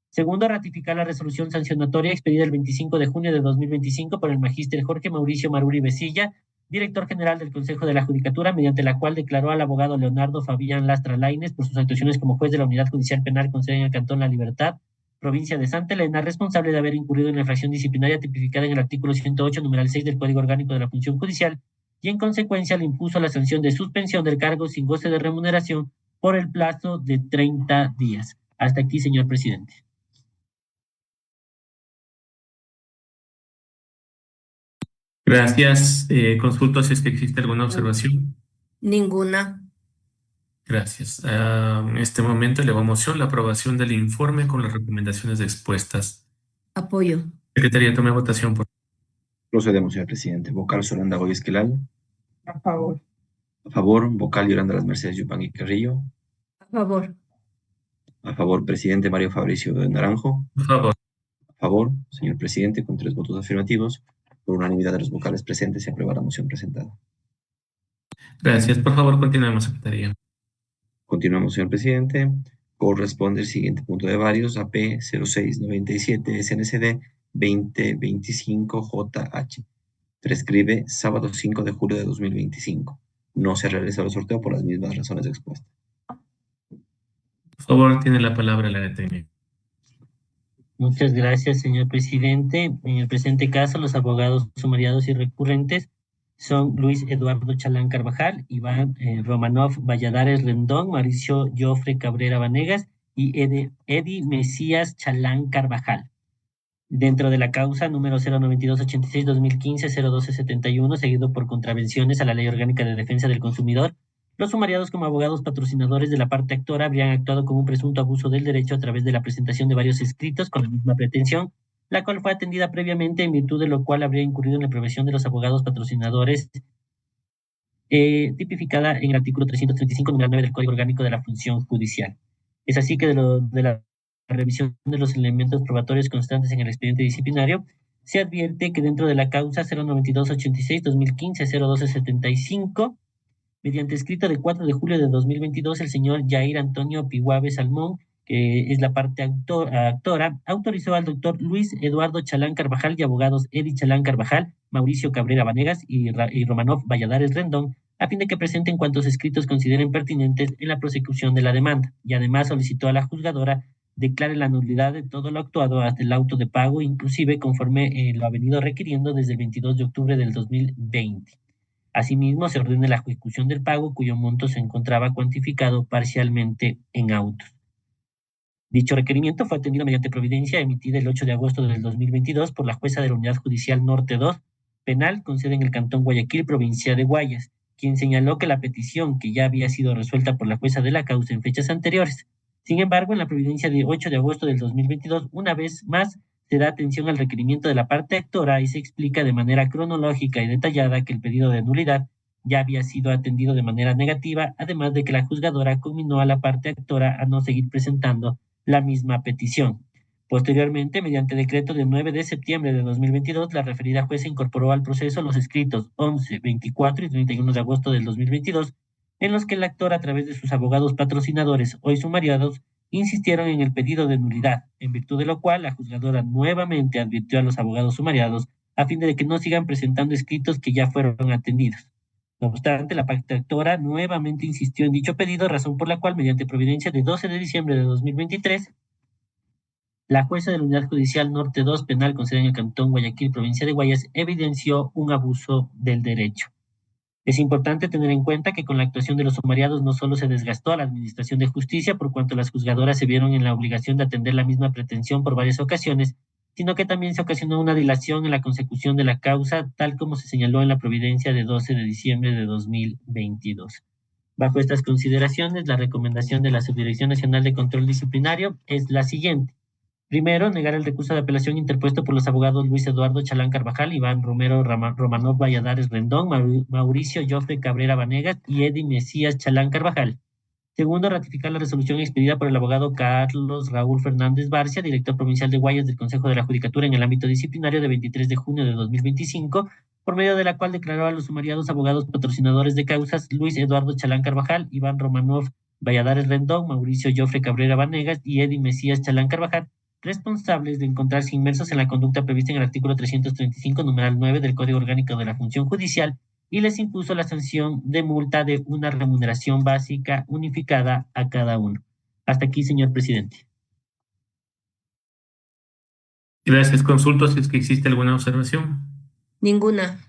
Segundo, ratificar la resolución sancionatoria expedida el 25 de junio de 2025 por el magíster Jorge Mauricio Maruri Besilla, director general del Consejo de la Judicatura, mediante la cual declaró al abogado Leonardo Fabián Lastra Lainez por sus actuaciones como juez de la Unidad Judicial Penal con sede en el Cantón La Libertad, provincia de Santa Elena, responsable de haber incurrido en la infracción disciplinaria tipificada en el artículo 108, numeral 6 del Código Orgánico de la Función Judicial, y en consecuencia le impuso la sanción de suspensión del cargo sin goce de remuneración por el plazo de 30 días. Hasta aquí, señor presidente. Gracias. Consulto si es que existe alguna observación. Ninguna. Gracias. En este momento elevo a moción la aprobación del informe con las recomendaciones expuestas. Apoyo. Secretaría, tome votación, por Procedemos, señor presidente. Vocal Solanda Goy Esquelal. A favor. A favor, vocal Yolanda Las Mercedes Yupanqui Carrillo. A favor. A favor, presidente Mario Fabricio de Naranjo. favor. A favor, señor presidente, con 3 votos afirmativos. Por unanimidad de los vocales presentes, se aprueba la moción presentada. Gracias. Por favor, continuemos, Secretaría. Continuamos, señor presidente. Corresponde el siguiente punto de varios, AP 0697 SNCD 2025JH. Prescribe sábado 5 de julio de 2025. No se realiza el sorteo por las mismas razones expuestas. Por favor, tiene la palabra el área técnica. Muchas gracias, señor presidente. En el presente caso, los abogados sumariados y recurrentes son Luis Eduardo Chalán Carvajal, Iván Romanov Valladares Rendón, Mauricio Jofre Cabrera Vanegas y Edi Mesías Chalán Carvajal. Dentro de la causa número 09286-2015-01271, seguido por contravenciones a la Ley Orgánica de Defensa del Consumidor, los sumariados como abogados patrocinadores de la parte actora habrían actuado con un presunto abuso del derecho a través de la presentación de varios escritos con la misma pretensión, la cual fue atendida previamente, en virtud de lo cual habría incurrido en la prohibición de los abogados patrocinadores tipificada en el artículo 335, número 9 del Código Orgánico de la Función Judicial. Es así que de la revisión de los elementos probatorios constantes en el expediente disciplinario, se advierte que dentro de la causa 09286-2015-01275, mediante escrito de 4 de julio de 2022, el señor Jair Antonio Pihuave Salmón, que es la parte actora, autorizó al doctor Luis Eduardo Chalán Carvajal y abogados Edi Chalán Carvajal, Mauricio Cabrera Vanegas y Romanov Valladares Rendón, a fin de que presenten cuantos escritos consideren pertinentes en la prosecución de la demanda, y además solicitó a la juzgadora declare la nulidad de todo lo actuado hasta el auto de pago, inclusive conforme lo ha venido requiriendo desde el 22 de octubre del 2020. Asimismo, se ordena la ejecución del pago, cuyo monto se encontraba cuantificado parcialmente en autos. Dicho requerimiento fue atendido mediante providencia emitida el 8 de agosto del 2022 por la jueza de la Unidad Judicial Norte 2, penal, con sede en el Cantón Guayaquil, provincia de Guayas, quien señaló que la petición, que ya había sido resuelta por la jueza de la causa en fechas anteriores. Sin embargo, en la providencia de 8 de agosto del 2022, una vez más, se da atención al requerimiento de la parte actora y se explica de manera cronológica y detallada que el pedido de nulidad ya había sido atendido de manera negativa, además de que la juzgadora conminó a la parte actora a no seguir presentando la misma petición. Posteriormente, mediante decreto de 9 de septiembre de 2022, la referida jueza incorporó al proceso los escritos 11, 24 y 31 de agosto del 2022, en los que el actor, a través de sus abogados patrocinadores hoy sumariados, insistieron en el pedido de nulidad, en virtud de lo cual la juzgadora nuevamente advirtió a los abogados sumariados a fin de que no sigan presentando escritos que ya fueron atendidos. No obstante, la parte actora nuevamente insistió en dicho pedido, razón por la cual, mediante providencia de 12 de diciembre de 2023, la jueza de la Unidad Judicial Norte 2, penal con sede en el Cantón Guayaquil, provincia de Guayas, evidenció un abuso del derecho. Es importante tener en cuenta que con la actuación de los sumariados no solo se desgastó a la Administración de Justicia, por cuanto las juzgadoras se vieron en la obligación de atender la misma pretensión por varias ocasiones, sino que también se ocasionó una dilación en la consecución de la causa, tal como se señaló en la providencia de 12 de diciembre de 2022. Bajo estas consideraciones, la recomendación de la Subdirección Nacional de Control Disciplinario es la siguiente. Primero, negar el recurso de apelación interpuesto por los abogados Luis Eduardo Chalán Carvajal, Iván Romero Romanov Valladares Rendón, Mauricio Jofre Cabrera Vanegas y Edi Mesías Chalán Carvajal. Segundo, ratificar la resolución expedida por el abogado Carlos Raúl Fernández Barcia, director provincial de Guayas del Consejo de la Judicatura en el ámbito disciplinario de 23 de junio de 2025, por medio de la cual declaró a los sumariados abogados patrocinadores de causas Luis Eduardo Chalán Carvajal, Iván Romanov Valladares Rendón, Mauricio Jofre Cabrera Vanegas y Edi Mesías Chalán Carvajal, responsables de encontrarse inmersos en la conducta prevista en el artículo 335, numeral 9 del Código Orgánico de la Función Judicial, y les impuso la sanción de multa de una remuneración básica unificada a cada uno. Hasta aquí, señor presidente. Gracias. Consulto si es que existe alguna observación. Ninguna.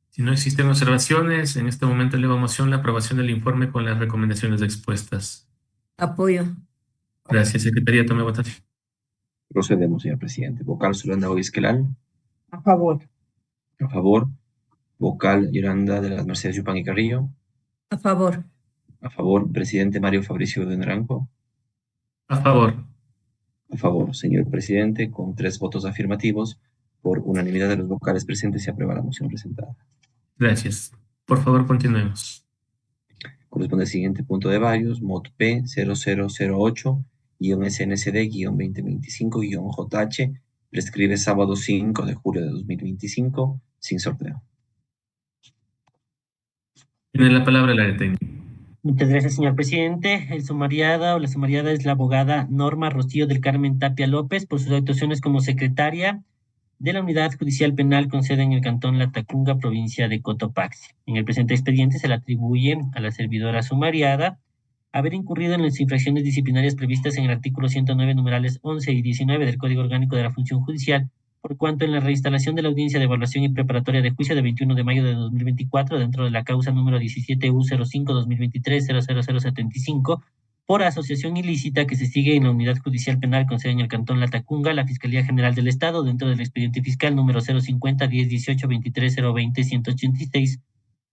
Si no existen observaciones, en este momento elevo a moción la aprobación del informe con las recomendaciones expuestas. Apoyo. Gracias, Secretaría. Tome votación. Procedemos, señor presidente. Vocal Solanda Goy Esquelal. A favor. A favor, Vocal Yolanda de las Mercedes Yupan y Carrillo. A favor. A favor, presidente Mario Fabricio de Naranjo. A favor. A favor, señor presidente, con 3 votos afirmativos, por unanimidad de los vocales presentes se aprueba la moción presentada. Gracias. Por favor, continuemos. Corresponde al siguiente punto de varios, MOT P 0008-SNCD-2025-JH, prescribe sábado 5 de julio de 2025, sin sorteo. Tiene la palabra el área técnica. Muchas gracias, señor presidente. El sumariada o la sumariada es la abogada Norma Rocío del Carmen Tapia López por sus actuaciones como secretaria de la Unidad Judicial Penal con sede en el Cantón Latacunga, provincia de Cotopaxi. En el presente expediente se le atribuye a la servidora sumariada haber incurrido en las infracciones disciplinarias previstas en el artículo 109, numerales 11 y 19 del Código Orgánico de la Función Judicial, por cuanto en la reinstalación de la audiencia de evaluación y preparatoria de juicio de 21 de mayo de 2024, dentro de la causa número 17U05-2023-00075, por asociación ilícita que se sigue en la Unidad Judicial Penal con sede en el Cantón Latacunga, la Fiscalía General del Estado, dentro del expediente fiscal número 050-1018-23-020-186,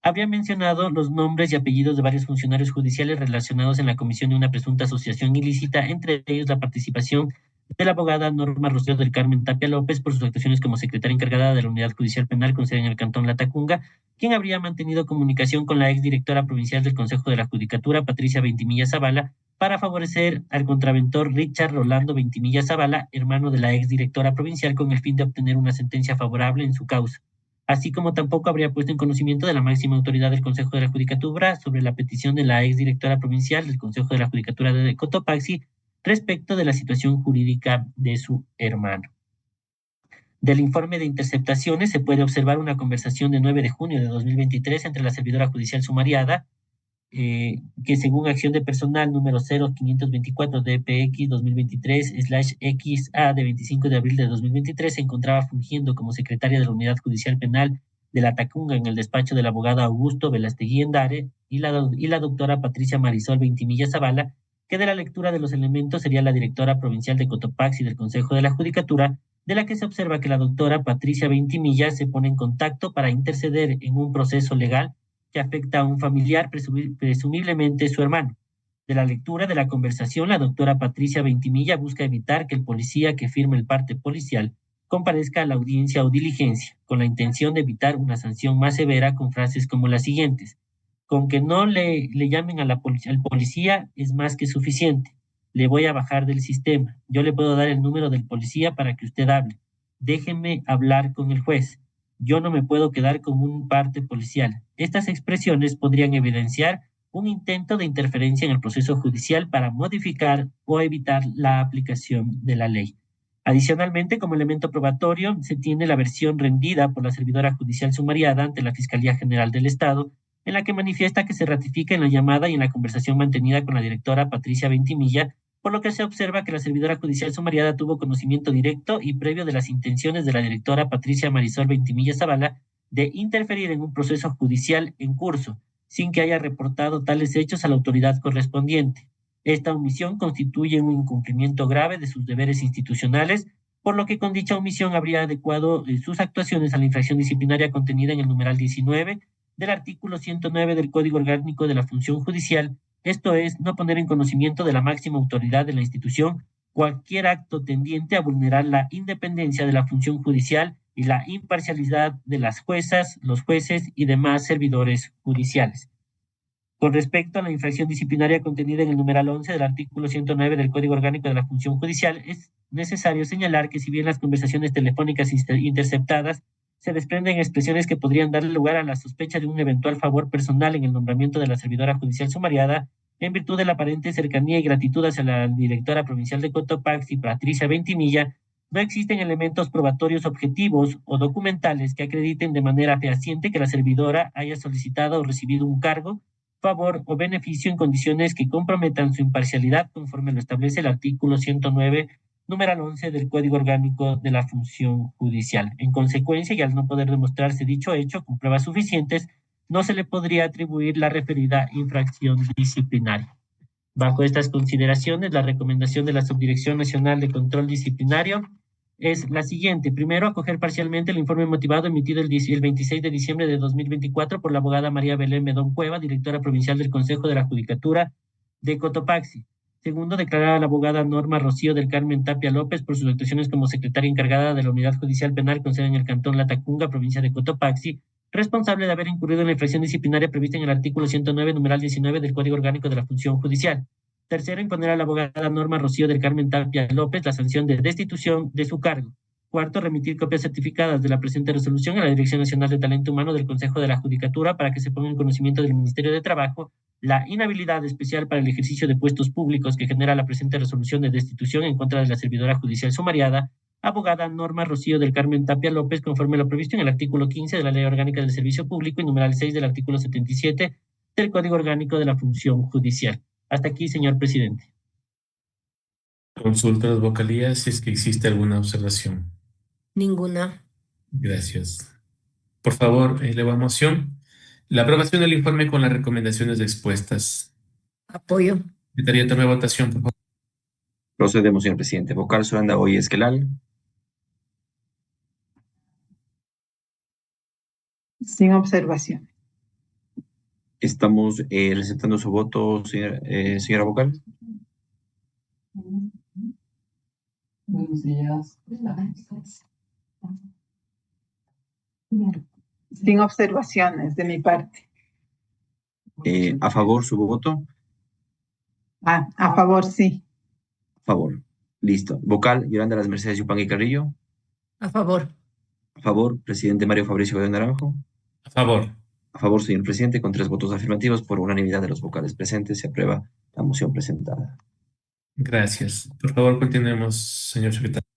habría mencionado los nombres y apellidos de varios funcionarios judiciales relacionados en la comisión de una presunta asociación ilícita, entre ellos la participación de la abogada Norma Rocío del Carmen Tapia López por sus actuaciones como secretaria encargada de la Unidad Judicial Penal con sede en el Cantón Latacunga, quien habría mantenido comunicación con la exdirectora provincial del Consejo de la Judicatura, Patricia Ventimilla Zavala, para favorecer al contraventor Richard Rolando Ventimilla Zavala, hermano de la exdirectora provincial, con el fin de obtener una sentencia favorable en su causa. Así como tampoco habría puesto en conocimiento de la máxima autoridad del Consejo de la Judicatura sobre la petición de la exdirectora provincial del Consejo de la Judicatura de Cotopaxi respecto de la situación jurídica de su hermano. Del informe de interceptaciones se puede observar una conversación de 9 de junio de 2023 entre la servidora judicial sumariada, que según acción de personal número 0524 DPX 2023/XA de 25 de abril de 2023, se encontraba fungiendo como secretaria de la Unidad Judicial Penal de la Tacunga en el despacho del abogado Augusto Velastegui Endare y la doctora Patricia Marisol Ventimilla Zavala, que de la lectura de los elementos sería la directora provincial de Cotopaxi del Consejo de la Judicatura, de la que se observa que la doctora Patricia Ventimilla se pone en contacto para interceder en un proceso legal que afecta a un familiar, presumiblemente su hermano. De la lectura de la conversación, la doctora Patricia Ventimilla busca evitar que el policía que firme el parte policial comparezca a la audiencia o diligencia, con la intención de evitar una sanción más severa con frases como las siguientes: con que no le llamen al policía es más que suficiente. Le voy a bajar del sistema. Yo le puedo dar el número del policía para que usted hable. Déjeme hablar con el juez. Yo no me puedo quedar con un parte policial. Estas expresiones podrían evidenciar un intento de interferencia en el proceso judicial para modificar o evitar la aplicación de la ley. Adicionalmente, como elemento probatorio, se tiene la versión rendida por la servidora judicial sumariada ante la Fiscalía General del Estado, en la que manifiesta que se ratifica en la llamada y en la conversación mantenida con la directora Patricia Ventimilla, por lo que se observa que la servidora judicial sumariada tuvo conocimiento directo y previo de las intenciones de la directora Patricia Marisol Ventimilla Zavala de interferir en un proceso judicial en curso, sin que haya reportado tales hechos a la autoridad correspondiente. Esta omisión constituye un incumplimiento grave de sus deberes institucionales, por lo que con dicha omisión habría adecuado sus actuaciones a la infracción disciplinaria contenida en el numeral 19 del artículo 109 del Código Orgánico de la Función Judicial, esto es, no poner en conocimiento de la máxima autoridad de la institución cualquier acto tendiente a vulnerar la independencia de la función judicial y la imparcialidad de las juezas, los jueces y demás servidores judiciales. Con respecto a la infracción disciplinaria contenida en el numeral 11 del artículo 109 del Código Orgánico de la Función Judicial, es necesario señalar que si bien las conversaciones telefónicas interceptadas se desprenden expresiones que podrían darle lugar a la sospecha de un eventual favor personal en el nombramiento de la servidora judicial sumariada, en virtud de la aparente cercanía y gratitud hacia la directora provincial de Cotopaxi, Patricia Ventimilla, no existen elementos probatorios objetivos o documentales que acrediten de manera fehaciente que la servidora haya solicitado o recibido un cargo, favor o beneficio en condiciones que comprometan su imparcialidad conforme lo establece el artículo 109 numeral 11 del Código Orgánico de la Función Judicial. En consecuencia, y al no poder demostrarse dicho hecho con pruebas suficientes, no se le podría atribuir la referida infracción disciplinaria. Bajo estas consideraciones, la recomendación de la Subdirección Nacional de Control Disciplinario es la siguiente. Primero, acoger parcialmente el informe motivado emitido el 26 de diciembre de 2024 por la abogada María Belén Bedón Cueva, directora provincial del Consejo de la Judicatura de Cotopaxi. Segundo, declarar a la abogada Norma Rocío del Carmen Tapia López por sus actuaciones como secretaria encargada de la Unidad Judicial Penal con sede en el Cantón Latacunga, provincia de Cotopaxi, responsable de haber incurrido en la infracción disciplinaria prevista en el artículo 109, numeral 19 del Código Orgánico de la Función Judicial. Tercero, imponer a la abogada Norma Rocío del Carmen Tapia López la sanción de destitución de su cargo. Cuarto, remitir copias certificadas de la presente resolución a la Dirección Nacional de Talento Humano del Consejo de la Judicatura para que se ponga en conocimiento del Ministerio de Trabajo la inhabilidad especial para el ejercicio de puestos públicos que genera la presente resolución de destitución en contra de la servidora judicial sumariada, abogada Norma Rocío del Carmen Tapia López, conforme a lo previsto en el artículo 15 de la Ley Orgánica del Servicio Público y numeral 6 del artículo 77 del Código Orgánico de la Función Judicial. Hasta aquí, señor presidente. Consulto a las vocalías si es que existe alguna observación. Ninguna. Gracias. Por favor, elevo a moción la aprobación del informe con las recomendaciones expuestas. Apoyo. Secretaría, tome votación, por favor. Procedemos, señor presidente. Vocal Solanda Oy Esquelal. Sin observación. Estamos receptando su voto, señora vocal. Sin observaciones de mi parte. A favor, su voto. A favor, sí. A favor. Listo. Vocal Yolanda Las Mercedes Yupanqui Carrillo. A favor. A favor, presidente Mario Fabricio Godón Naranjo. A favor. A favor, señor presidente, con 3 votos afirmativos por unanimidad de los vocales presentes, se aprueba la moción presentada. Gracias. Por favor, continuemos, señor secretario.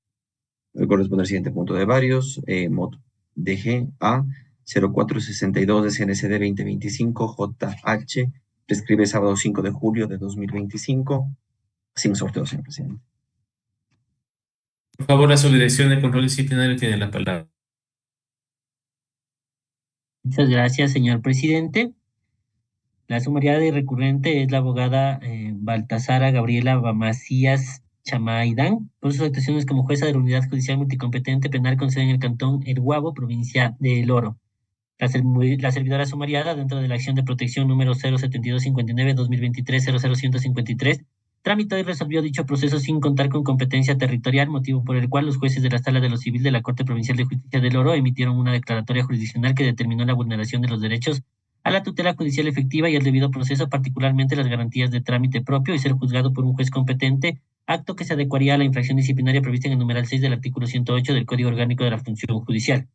Corresponde al siguiente punto de varios. Mod DG A 0462 de CNCD 2025 JH. Prescribe sábado 5 de julio de 2025. Sin sorteo, señor presidente. Por favor, la subdirección de control disciplinario tiene la palabra. Muchas gracias, señor presidente. La sumariada y recurrente es la abogada Baltasara Gabriela Macías Chamaidán, por sus actuaciones como jueza de la Unidad Judicial Multicompetente Penal con sede en el Cantón El Guabo, provincia de El Oro. La servidora sumariada, dentro de la acción de protección número 07259-2023-00153, tramitó y resolvió dicho proceso sin contar con competencia territorial, motivo por el cual los jueces de la Sala de lo Civil de la Corte Provincial de Justicia del Oro emitieron una declaratoria jurisdiccional que determinó la vulneración de los derechos a la tutela judicial efectiva y al debido proceso, particularmente las garantías de trámite propio y ser juzgado por un juez competente, acto que se adecuaría a la infracción disciplinaria prevista en el numeral 6 del artículo 108 del Código Orgánico de la Función Judicial.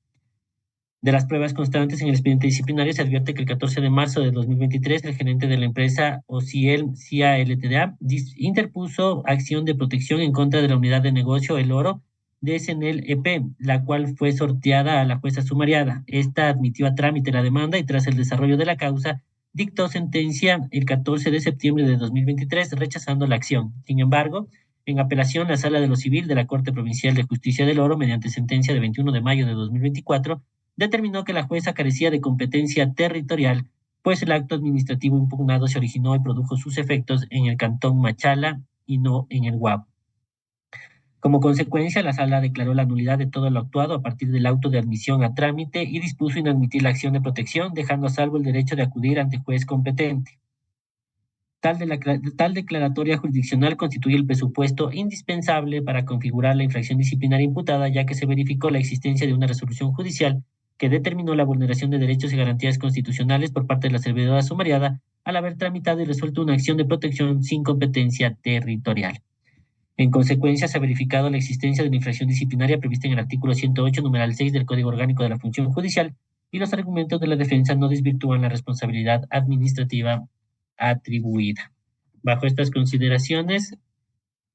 De las pruebas constantes en el expediente disciplinario se advierte que el 14 de marzo de 2023 el gerente de la empresa OCIEL CIA LTDA interpuso acción de protección en contra de la unidad de negocio El Oro de SNL EP, la cual fue sorteada a la jueza sumariada. Esta admitió a trámite la demanda y tras el desarrollo de la causa dictó sentencia el 14 de septiembre de 2023 rechazando la acción. Sin embargo, en apelación, la Sala de lo Civil de la Corte Provincial de Justicia del Oro, mediante sentencia de 21 de mayo de 2024, determinó que la jueza carecía de competencia territorial, pues el acto administrativo impugnado se originó y produjo sus efectos en el Cantón Machala y no en el Guabo. Como consecuencia, la Sala declaró la nulidad de todo lo actuado a partir del auto de admisión a trámite y dispuso inadmitir la acción de protección, dejando a salvo el derecho de acudir ante juez competente. Tal declaratoria jurisdiccional constituye el presupuesto indispensable para configurar la infracción disciplinaria imputada, ya que se verificó la existencia de una resolución judicial que determinó la vulneración de derechos y garantías constitucionales por parte de la servidora sumariada al haber tramitado y resuelto una acción de protección sin competencia territorial. En consecuencia, se ha verificado la existencia de una infracción disciplinaria prevista en el artículo 108, numeral 6 del Código Orgánico de la Función Judicial, y los argumentos de la defensa no desvirtúan la responsabilidad administrativa atribuida. Bajo estas consideraciones,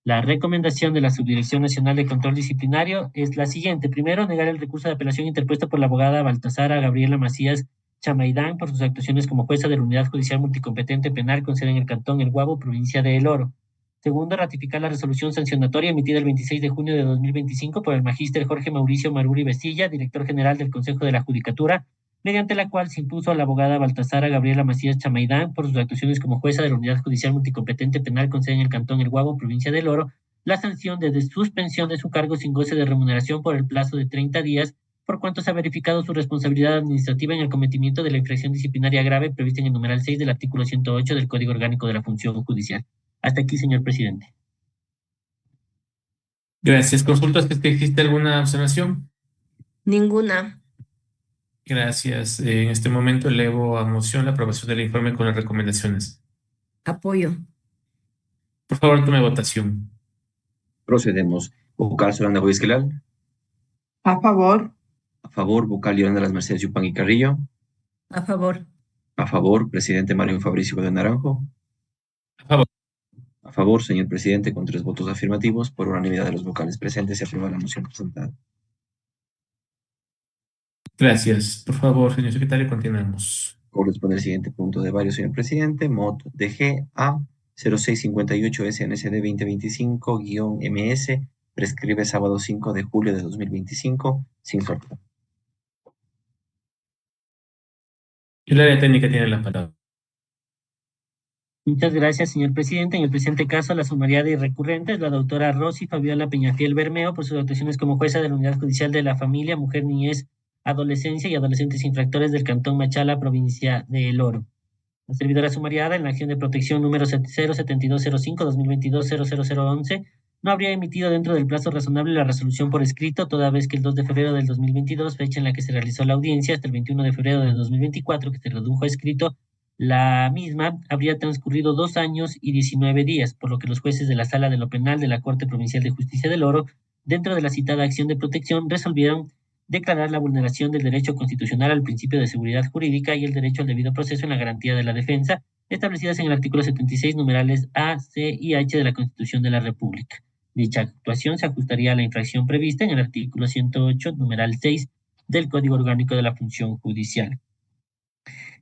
la recomendación de la Subdirección Nacional de Control Disciplinario es la siguiente. Primero, negar el recurso de apelación interpuesto por la abogada Baltasara Gabriela Macías Chamaidán por sus actuaciones como jueza de la Unidad Judicial Multicompetente Penal con sede en el Cantón El Guabo, provincia de El Oro. Segundo, ratificar la resolución sancionatoria emitida el 26 de junio de 2025 por el magíster Jorge Mauricio Maruri Vestilla, director general del Consejo de la Judicatura, mediante la cual se impuso a la abogada Baltasara Gabriela Macías Chamaidán por sus actuaciones como jueza de la Unidad Judicial Multicompetente Penal con sede en el Cantón El Guabo, provincia del Oro, la sanción de suspensión de su cargo sin goce de remuneración por el plazo de 30 días, por cuanto se ha verificado su responsabilidad administrativa en el cometimiento de la infracción disciplinaria grave prevista en el numeral 6 del artículo 108 del Código Orgánico de la Función Judicial. Hasta aquí, señor presidente. Gracias. Consulta si es que existe alguna observación. Ninguna. Gracias. En este momento elevo a moción la aprobación del informe con las recomendaciones. Apoyo. Por favor, tome votación. Procedemos. Vocal Solanda Huizquelal. A favor. A favor, vocal Yolanda Las Mercedes Yupanqui Carrillo. A favor. A favor, presidente Mario Fabricio de Naranjo. A favor. A favor, señor presidente, con 3 votos afirmativos, por unanimidad de los vocales presentes, se aprueba la moción presentada. Gracias. Por favor, señor secretario, continuemos. Corresponde al siguiente punto de varios, señor presidente. Mod DG A 0658 SNCD 2025-MS. Prescribe sábado 5 de julio de 2025, sin sorpresa. El área técnica tiene la palabra. Muchas gracias, señor presidente. En el presente caso, la sumariada y recurrente es la doctora Rosy Fabiola Peñafiel Bermeo por sus actuaciones como jueza de la Unidad Judicial de la Familia, Mujer, Niñez, Adolescencia y Adolescentes Infractores del Cantón Machala, provincia de El Oro. La servidora sumariada en la acción de protección número 07205-2022-00011 no habría emitido dentro del plazo razonable la resolución por escrito, toda vez que el 2 de febrero del 2022, fecha en la que se realizó la audiencia, hasta el 21 de febrero de 2024, que se redujo a escrito, la misma habría transcurrido 2 años y 19 días, por lo que los jueces de la Sala de lo Penal de la Corte Provincial de Justicia del Oro, dentro de la citada acción de protección, resolvieron declarar la vulneración del derecho constitucional al principio de seguridad jurídica y el derecho al debido proceso en la garantía de la defensa, establecidas en el artículo 76, numerales A, C y H de la Constitución de la República. Dicha actuación se ajustaría a la infracción prevista en el artículo 108, numeral 6 del Código Orgánico de la Función Judicial.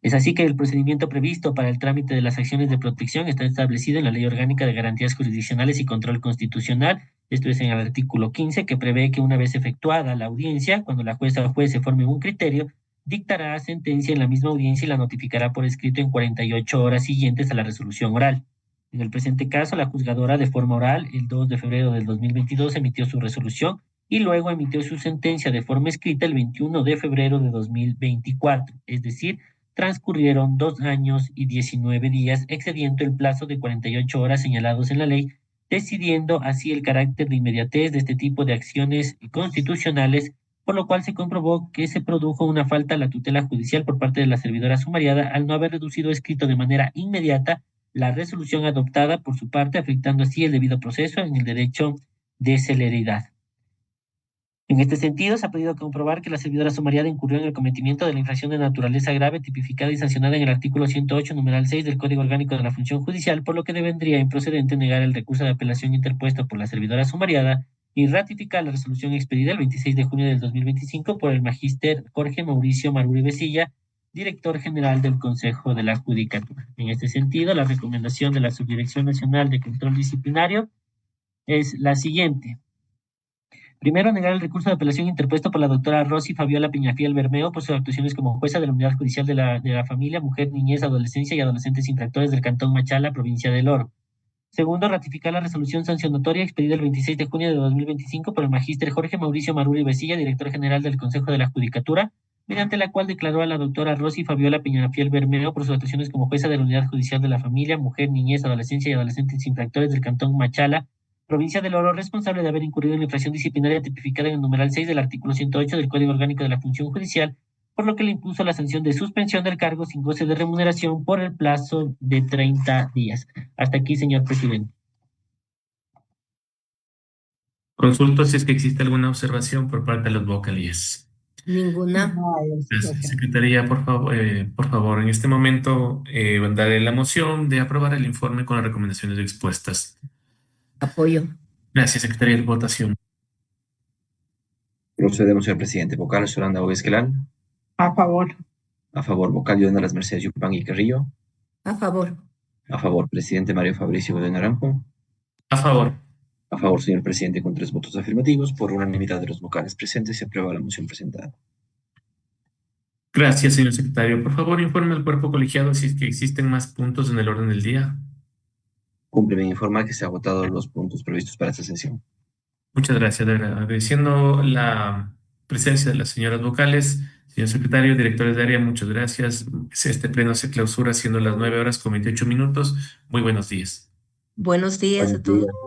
Es así que el procedimiento previsto para el trámite de las acciones de protección está establecido en la Ley Orgánica de Garantías Jurisdiccionales y Control Constitucional. Esto es en el artículo 15, que prevé que una vez efectuada la audiencia, cuando la jueza o juez se forme un criterio, dictará sentencia en la misma audiencia y la notificará por escrito en 48 horas siguientes a la resolución oral. En el presente caso, la juzgadora de forma oral, el 2 de febrero del 2022, emitió su resolución y luego emitió su sentencia de forma escrita el 21 de febrero de 2024, es decir, transcurrieron 2 años y 19 días, excediendo el plazo de 48 horas señalados en la ley, decidiendo así el carácter de inmediatez de este tipo de acciones constitucionales, por lo cual se comprobó que se produjo una falta a la tutela judicial por parte de la servidora sumariada al no haber reducido escrito de manera inmediata la resolución adoptada por su parte, afectando así el debido proceso en el derecho de celeridad. En este sentido, se ha podido comprobar que la servidora sumariada incurrió en el cometimiento de la infracción de naturaleza grave tipificada y sancionada en el artículo 108, numeral 6 del Código Orgánico de la Función Judicial, por lo que devendría improcedente negar el recurso de apelación interpuesto por la servidora sumariada y ratificar la resolución expedida el 26 de junio del 2025 por el magíster Jorge Mauricio Maruri Besilla, director general del Consejo de la Judicatura. En este sentido, la recomendación de la Subdirección Nacional de Control Disciplinario es la siguiente. Primero, negar el recurso de apelación interpuesto por la doctora Rosy Fabiola Peñafiel Bermeo por sus actuaciones como jueza de la Unidad Judicial de la Familia, Mujer, Niñez, Adolescencia y Adolescentes Infractores del Cantón Machala, provincia del Oro. Segundo, ratificar la resolución sancionatoria expedida el 26 de junio de 2025 por el magíster Jorge Mauricio Maruri Besilla, director general del Consejo de la Judicatura, mediante la cual declaró a la doctora Rosy Fabiola Peñafiel Bermeo por sus actuaciones como jueza de la Unidad Judicial de la Familia, Mujer, Niñez, Adolescencia y Adolescentes Infractores del Cantón Machala, provincia del Oro, responsable de haber incurrido en la infracción disciplinaria tipificada en el numeral 6 del artículo 108 del Código Orgánico de la Función Judicial, por lo que le impuso la sanción de suspensión del cargo sin goce de remuneración por el plazo de 30 días. Hasta aquí, señor presidente. Consulto si es que existe alguna observación por parte de los vocalíes. Ninguna. No hay Gracias, observación. Secretaría, por favor, en este momento daré la moción de aprobar el informe con las recomendaciones expuestas. Apoyo. Gracias, Secretaría de Votación. Procedemos, señor presidente. Vocal Solanda Huizquelal. A favor. A favor, vocal Yolanda Las Mercedes Yupanqui Carrillo. A favor. A favor, presidente Mario Fabricio de Naranjo. A favor. A favor, señor presidente, con 3 votos afirmativos, por unanimidad de los vocales presentes, se aprueba la moción presentada. Gracias, señor secretario. Por favor, informe al cuerpo colegiado si es que existen más puntos en el orden del día. Cumple bien informar que se han agotado los puntos previstos para esta sesión. Muchas gracias. Agradeciendo la presencia de las señoras vocales, señor secretario, directores de área, muchas gracias. Este pleno se clausura siendo las 9 horas con 28 minutos. Muy buenos días. Buenos días a Buenos todos. días.